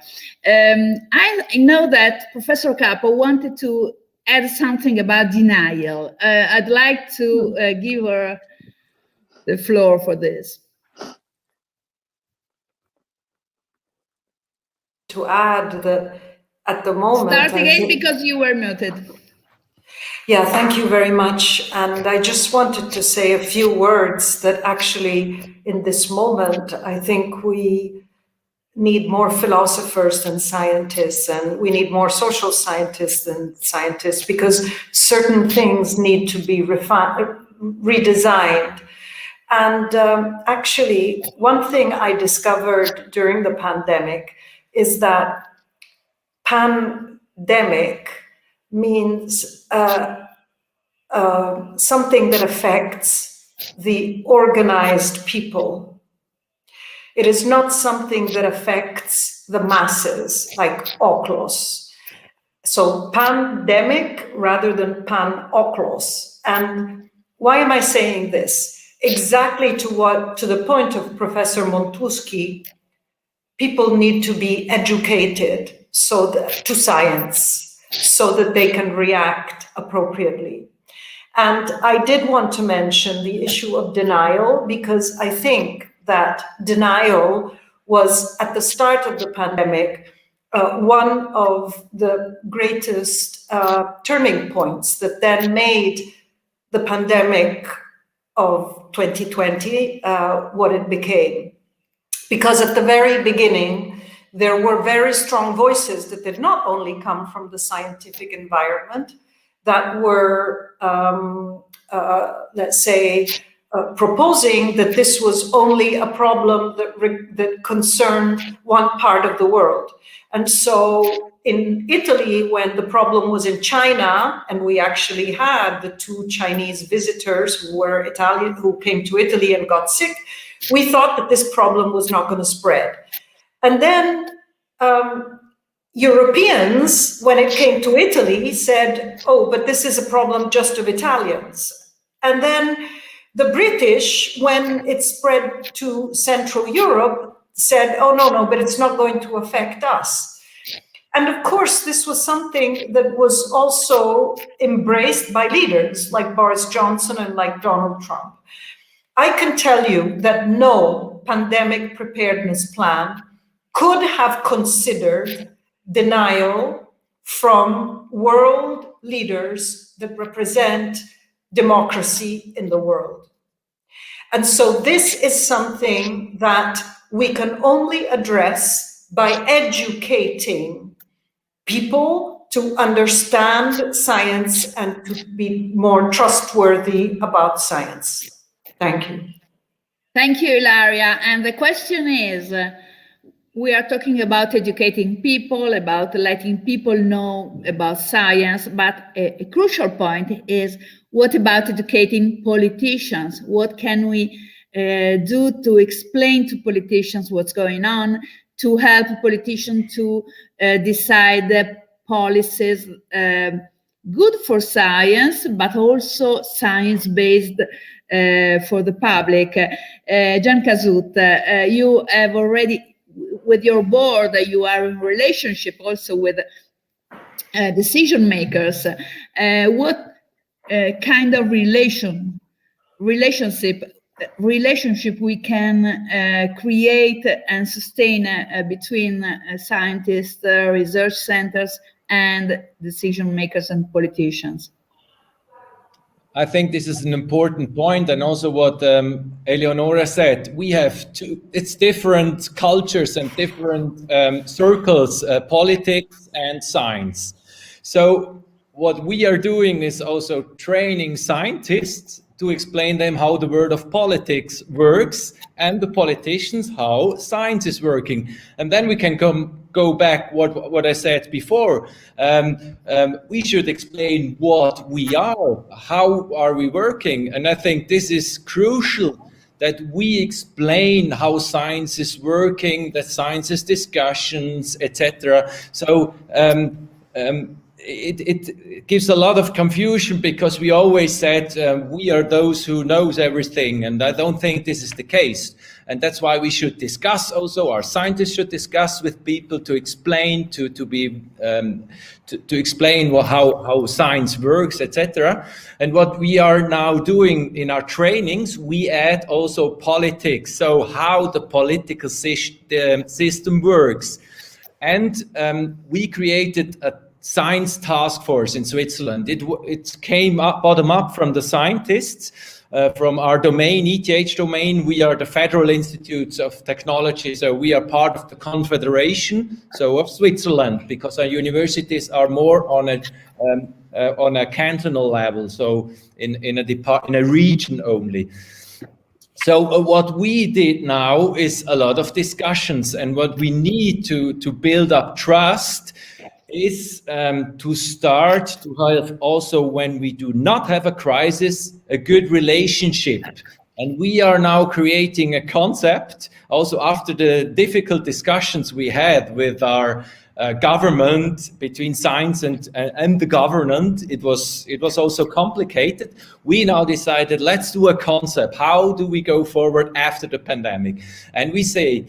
I know that Professor Capo wanted to add something about denial. I'd like to give her the floor for this. To add that at the moment... Start again because you were muted. Yeah, thank you very much. And I just wanted to say a few words that actually in this moment, I think we need more philosophers than scientists, and we need more social scientists than scientists, because certain things need to be redesigned. And actually, one thing I discovered during the pandemic is that pandemic means something that affects the organized people. It is not something that affects the masses, like oklos. So pandemic rather than pan-oklos. And why am I saying this? Exactly to the point of Professor Montuschi, people need to be educated to science so that they can react appropriately. And I did want to mention the issue of denial, because I think that denial was, at the start of the pandemic, one of the greatest turning points that then made the pandemic of 2020 what it became. Because at the very beginning, there were very strong voices that did not only come from the scientific environment, that were, let's say, proposing that this was only a problem that concerned one part of the world. And so in Italy, when the problem was in China, and we actually had the 2 Chinese visitors who were Italian, who came to Italy and got sick, we thought that this problem was not going to spread. And then Europeans, when it came to Italy, said, oh, but this is a problem just of Italians. And then the British, when it spread to Central Europe, said, oh, no, but it's not going to affect us. And of course, this was something that was also embraced by leaders like Boris Johnson and like Donald Trump. I can tell you that no pandemic preparedness plan could have considered denial from world leaders that represent democracy in the world. And so this is something that we can only address by educating people to understand science and to be more trustworthy about science. Thank you. Thank you, Ilaria. And the question is, we are talking about educating people, about letting people know about science, but a crucial point is, what about educating politicians? What can we do to explain to politicians what's going on, to help politicians to decide the policies good for science, but also science-based for the public? Gian Casut, you have already, with your board, you are in relationship also with decision makers. What kind of relationship we can create and sustain between scientists, research centers, and decision makers and politicians? I think this is an important point, and also what Eleonora said. We have it's different cultures and different circles, politics and science. So what we are doing is also training scientists to explain them how the world of politics works, and the politicians how science is working. And then we can go back what I said before. We should explain what we are, how are we working, and I think this is crucial, that we explain how science is working, that science is discussions, etc. So it gives a lot of confusion, because we always said we are those who knows everything, and I don't think this is the case. And that's why we should discuss also, our scientists should discuss with people to explain, to explain how science works, etc. And what we are now doing in our trainings, we add also politics, so how the political system works. And we created a science task force in Switzerland. It came up, bottom up, from the scientists, from our domain, ETH domain. We are the Federal Institutes of Technology, so we are part of the Confederation, so of Switzerland, because our universities are more on a cantonal level, so in a region only. So what we did now is a lot of discussions, and what we need to build up trust is to start to have also, when we do not have a crisis, a good relationship. And we are now creating a concept, also after the difficult discussions we had with our government, between science and the government. It was also complicated. We now decided, let's do a concept. How do we go forward after the pandemic? And we say,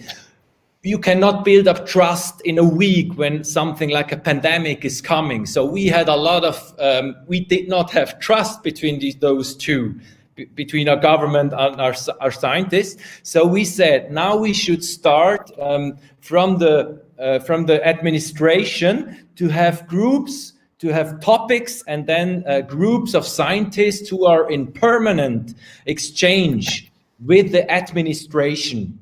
you cannot build up trust in a week when something like a pandemic is coming. So we had a lot of, we did not have trust between those two, between our government and our scientists. So we said, now we should start from the administration to have groups, to have topics, and then groups of scientists who are in permanent exchange with the administration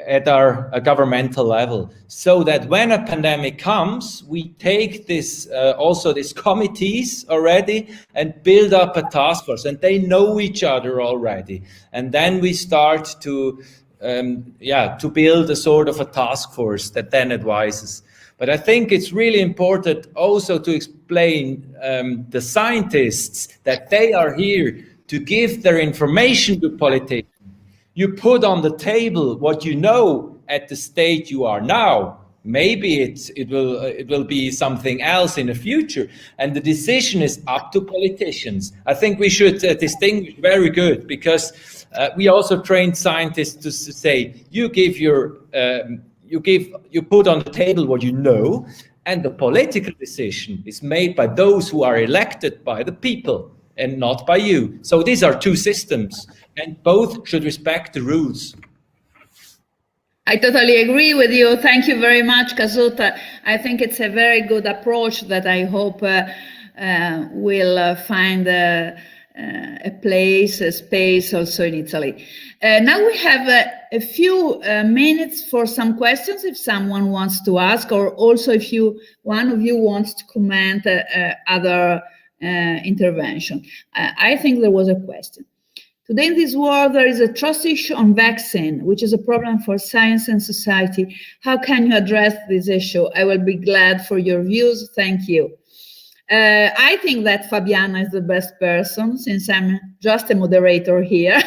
at our governmental level, so that when a pandemic comes, we take this also these committees already and build up a task force, and they know each other already, and then we start to build a sort of a task force that then advises. But I think it's really important also to explain the scientists that they are here to give their information to politicians. You put on the table what you know at the state you are now. Maybe it will be something else in the future, and the decision is up to politicians. I think we should distinguish very good, because we also train scientists to say, you put on the table what you know, and the political decision is made by those who are elected by the people and not by you. So these are two systems, and both should respect the rules. I totally agree with you. Thank you very much, Casuta. I think it's a very good approach that I hope will find a place, a space also in Italy. Now we have a few minutes for some questions if someone wants to ask, or also if one of you wants to comment other intervention. I think there was a question. Today in this world, there is a trust issue on vaccine, which is a problem for science and society. How can you address this issue? I will be glad for your views. Thank you. I think that Fabiana is the best person, since I'm just a moderator here.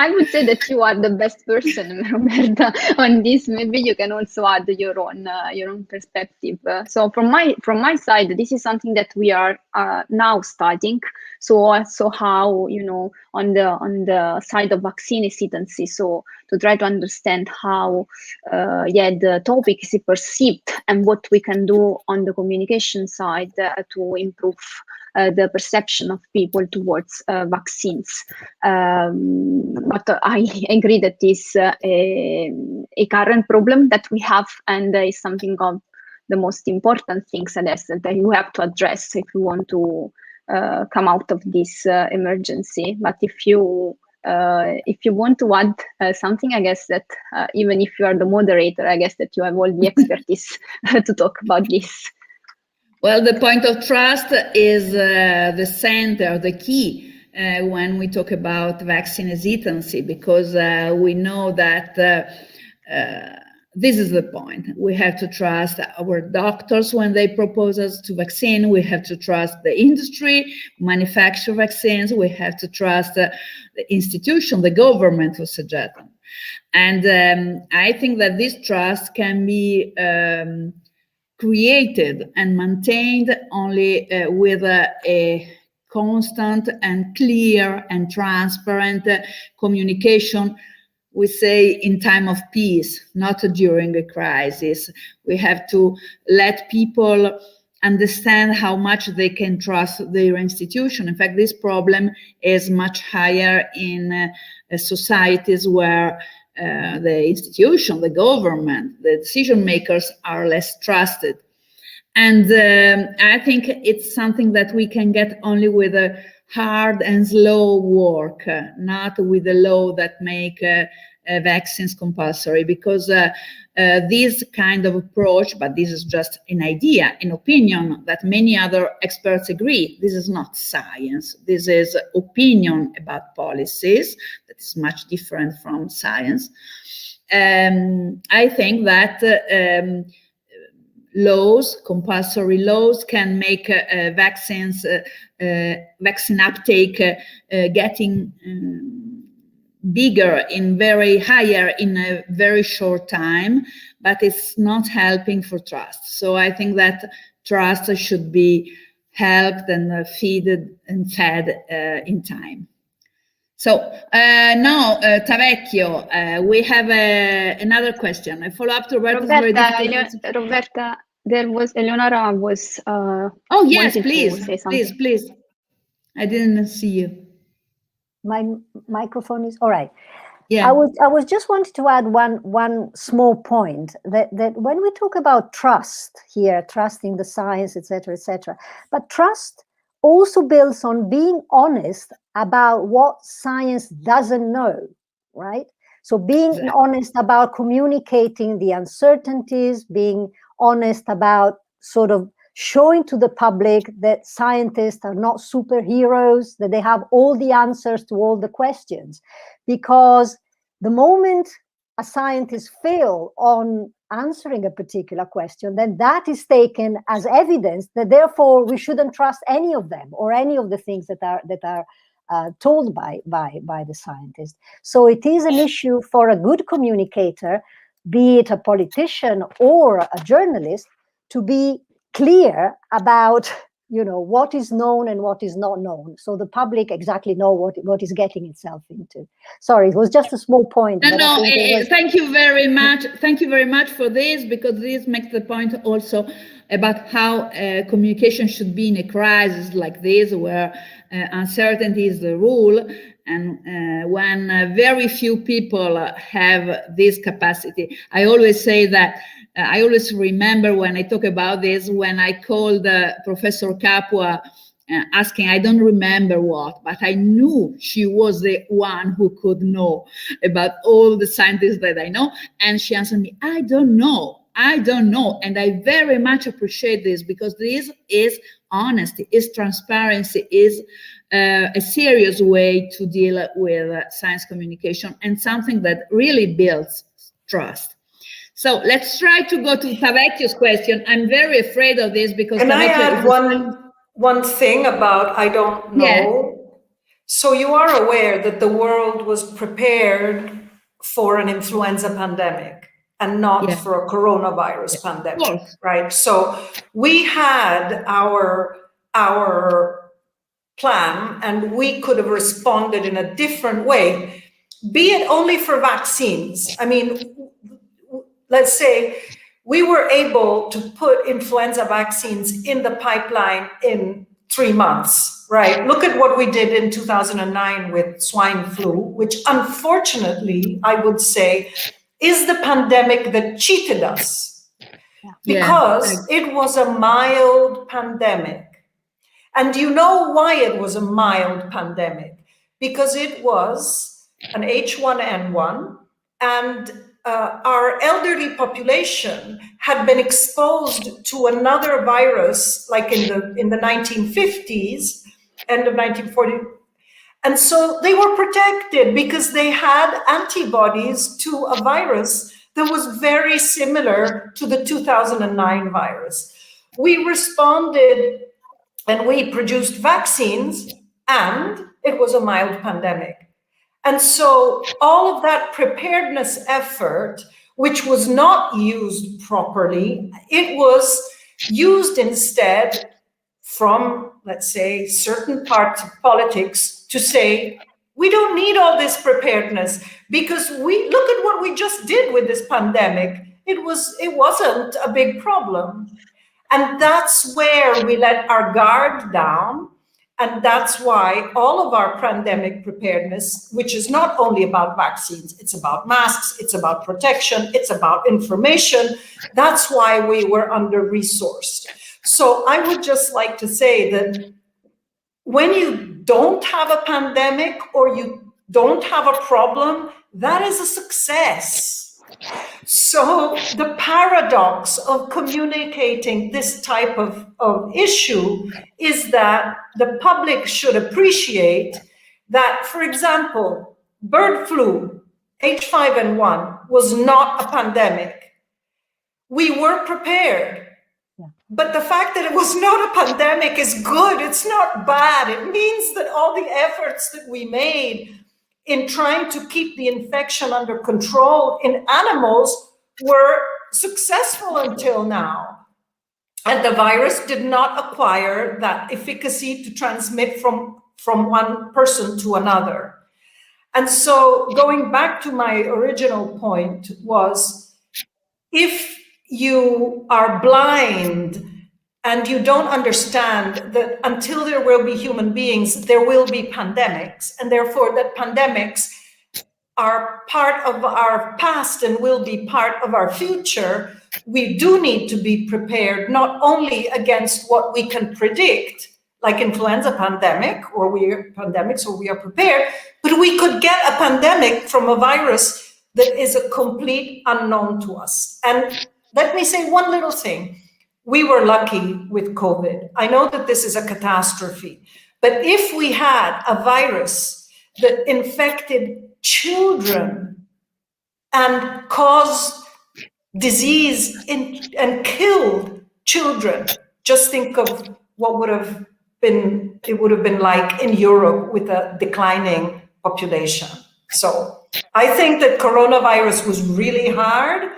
I would say that you are the best person, Roberta, on this. Maybe you can also add your own perspective. So from my side, this is something that we are now studying. So how, on the side of vaccine hesitancy, so to try to understand how the topic is perceived and what we can do on the communication side to improve the perception of people towards vaccines. But I agree that is a current problem that we have, and is something of the most important things, I guess, that you have to address if you want to come out of this emergency. But if you want to add something, I guess that even if you are the moderator, I guess that you have all the expertise to talk about this. Well, the point of trust is the center, the key when we talk about vaccine hesitancy, because we know that this is the point. We have to trust our doctors when they propose us to vaccine. We have to trust the industry, manufacture vaccines. We have to trust the institution, the government who suggest them. And I think that this trust can be created and maintained only with a constant and clear and transparent communication. We say in time of peace, not during a crisis. We have to let people understand how much they can trust their institution. In fact, this problem is much higher in societies where the institution, the government, the decision makers are less trusted. And I think it's something that we can get only with a hard and slow work, not with a law that make vaccines compulsory, because this kind of approach, but this is just an idea, an opinion that many other experts agree. This is not science. This is opinion about policies that is much different from science. I think that laws, compulsory laws, can make vaccine uptake getting bigger higher in a very short time, but it's not helping for trust. So I think that trust should be helped and fed in time. So now, Tavecchio, we have another question. A follow-up to Roberta, there was Eleonora was. Oh yes, please. I didn't see you. My microphone is all right. Yeah. I was just wanted to add one small point that when we talk about trust here, trusting the science, etc., but trust also builds on being honest about what science doesn't know, right? So being honest about communicating the uncertainties, being honest about sort of showing to the public that scientists are not superheroes, that they have all the answers to all the questions. Because the moment a scientist fails on answering a particular question, then that is taken as evidence that therefore we shouldn't trust any of them or any of the things that are told by the scientist. So it is an issue for a good communicator, be it a politician or a journalist, to be clear about what is known and what is not known, so the public exactly know what is getting itself into. Sorry, it was just a small point. Thank you very much. Thank you very much for this, because this makes the point also about how communication should be in a crisis like this, where uncertainty is the rule, and when very few people have this capacity. I always say that I always remember when I talk about this, when I called Professor Capua asking, I don't remember what, but I knew she was the one who could know about all the scientists that I know. And she answered me, I don't know. And I very much appreciate this, because this is honesty, is transparency, is a serious way to deal with science communication, and something that really builds trust. So let's try to go to Tavecchio's question. I'm very afraid of this, because Can I add one thing about I don't know? Yeah. So you are aware that the world was prepared for an influenza pandemic and not for a coronavirus pandemic, right? So we had our plan, and we could have responded in a different way, be it only for vaccines. I mean, let's say we were able to put influenza vaccines in the pipeline in 3 months, right? Look at what we did in 2009 with swine flu, which unfortunately, I would say, is the pandemic that cheated us. because it was a mild pandemic. And you know why it was a mild pandemic? Because it was an H1N1, and our elderly population had been exposed to another virus, like in the 1950s, end of 1940. And so they were protected because they had antibodies to a virus that was very similar to the 2009 virus. We responded and we produced vaccines, and it was a mild pandemic. And so all of that preparedness effort, which was not used properly, it was used instead from, let's say, certain parts of politics to say, we don't need all this preparedness because we look at what we just did with this pandemic. It wasn't a big problem. And that's where we let our guard down. And that's why all of our pandemic preparedness, which is not only about vaccines, it's about masks, it's about protection, it's about information. That's why we were under-resourced. So I would just like to say that when you don't have a pandemic or you don't have a problem, that is a success. So the paradox of communicating this type of issue is that the public should appreciate that, for example, bird flu, H5N1, was not a pandemic. We were prepared. But the fact that it was not a pandemic is good. It's not bad. It means that all the efforts that we made in trying to keep the infection under control in animals were successful until now. And the virus did not acquire that efficacy to transmit from one person to another. And so going back to my original point was, if you are blind and you don't understand that until there will be human beings, there will be pandemics, and therefore that pandemics are part of our past and will be part of our future, we do need to be prepared not only against what we can predict, like influenza pandemic, or we are prepared, but we could get a pandemic from a virus that is a complete unknown to us. And let me say one little thing. We were lucky with COVID. I know that this is a catastrophe, but if we had a virus that infected children and caused disease and killed children, just think of what it would have been like in Europe with a declining population. So I think that coronavirus was really hard.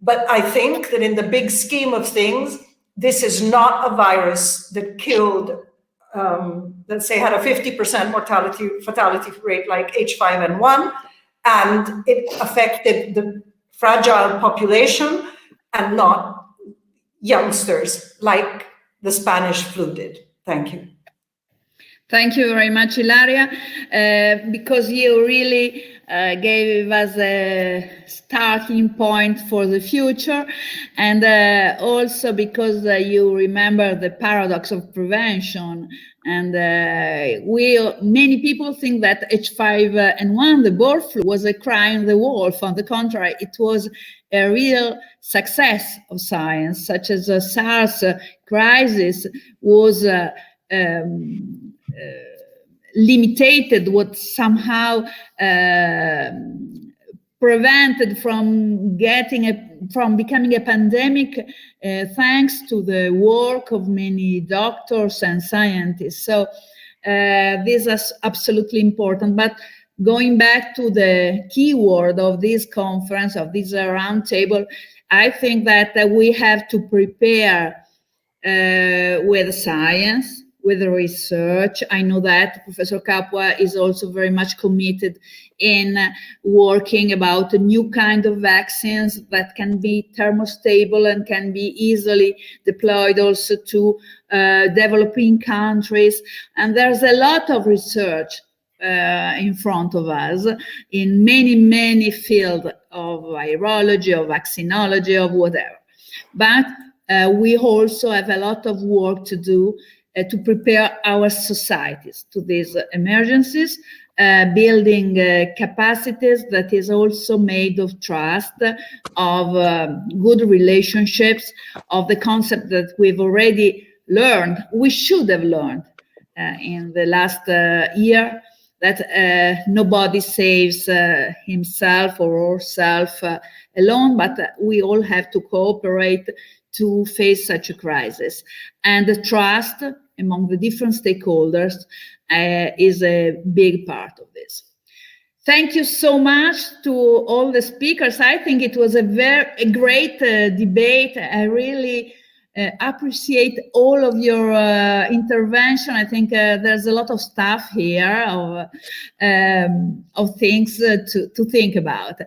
But I think that in the big scheme of things, this is not a virus that killed, let's say, had a 50% fatality rate like H5N1, and it affected the fragile population and not youngsters like the Spanish flu did. Thank you. Thank you very much, Ilaria, because you really gave us a starting point for the future, and also because you remember the paradox of prevention. And many people think that H5N1, the bird flu, was a cry in the wolf. On the contrary, it was a real success of science, such as the SARS crisis was limited, what somehow prevented from becoming a pandemic, thanks to the work of many doctors and scientists. So this is absolutely important. But going back to the keyword of this conference, of this roundtable, I think that we have to prepare with science, with research. I know that Professor Capua is also very much committed in working about a new kind of vaccines that can be thermostable and can be easily deployed also to developing countries. And there's a lot of research in front of us in many, many fields of virology, of vaccinology, of whatever. But we also have a lot of work to do to prepare our societies to these emergencies, building capacities that is also made of trust, of good relationships, of the concept that we've already learned, we should have learned in the last year, that nobody saves himself or herself alone, but we all have to cooperate to face such a crisis. And the trust among the different stakeholders is a big part of this. Thank you so much to all the speakers. I think it was a great debate. I really appreciate all of your intervention. I think there's a lot of stuff here of things to think about.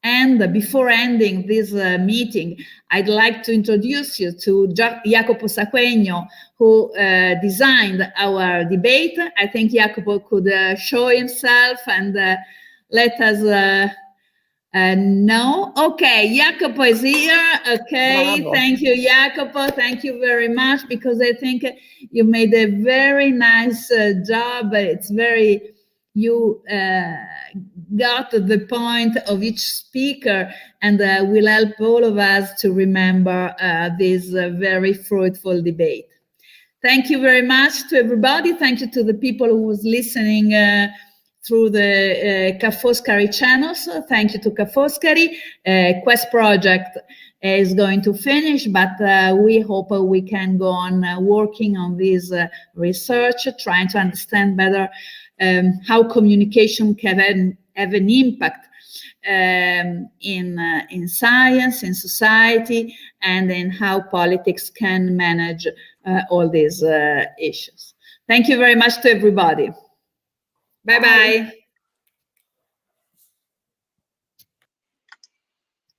And before ending this meeting, I'd like to introduce you to Jacopo Sacquegno, who designed our debate. I think Jacopo could show himself and let us know. Okay, Jacopo is here. Okay, bravo. Thank you, Jacopo. Thank you very much, because I think you made a very nice job. It's very, you got the point of each speaker, and will help all of us to remember this very fruitful debate. Thank you very much to everybody. Thank you to the people who was listening through the Ca' Foscari channels. Thank you to Ca' Foscari. Quest project is going to finish, but we hope we can go on working on this research, trying to understand better how communication can have an impact in science, in society, and in how politics can manage all these issues. Thank you very much to everybody. Bye-bye.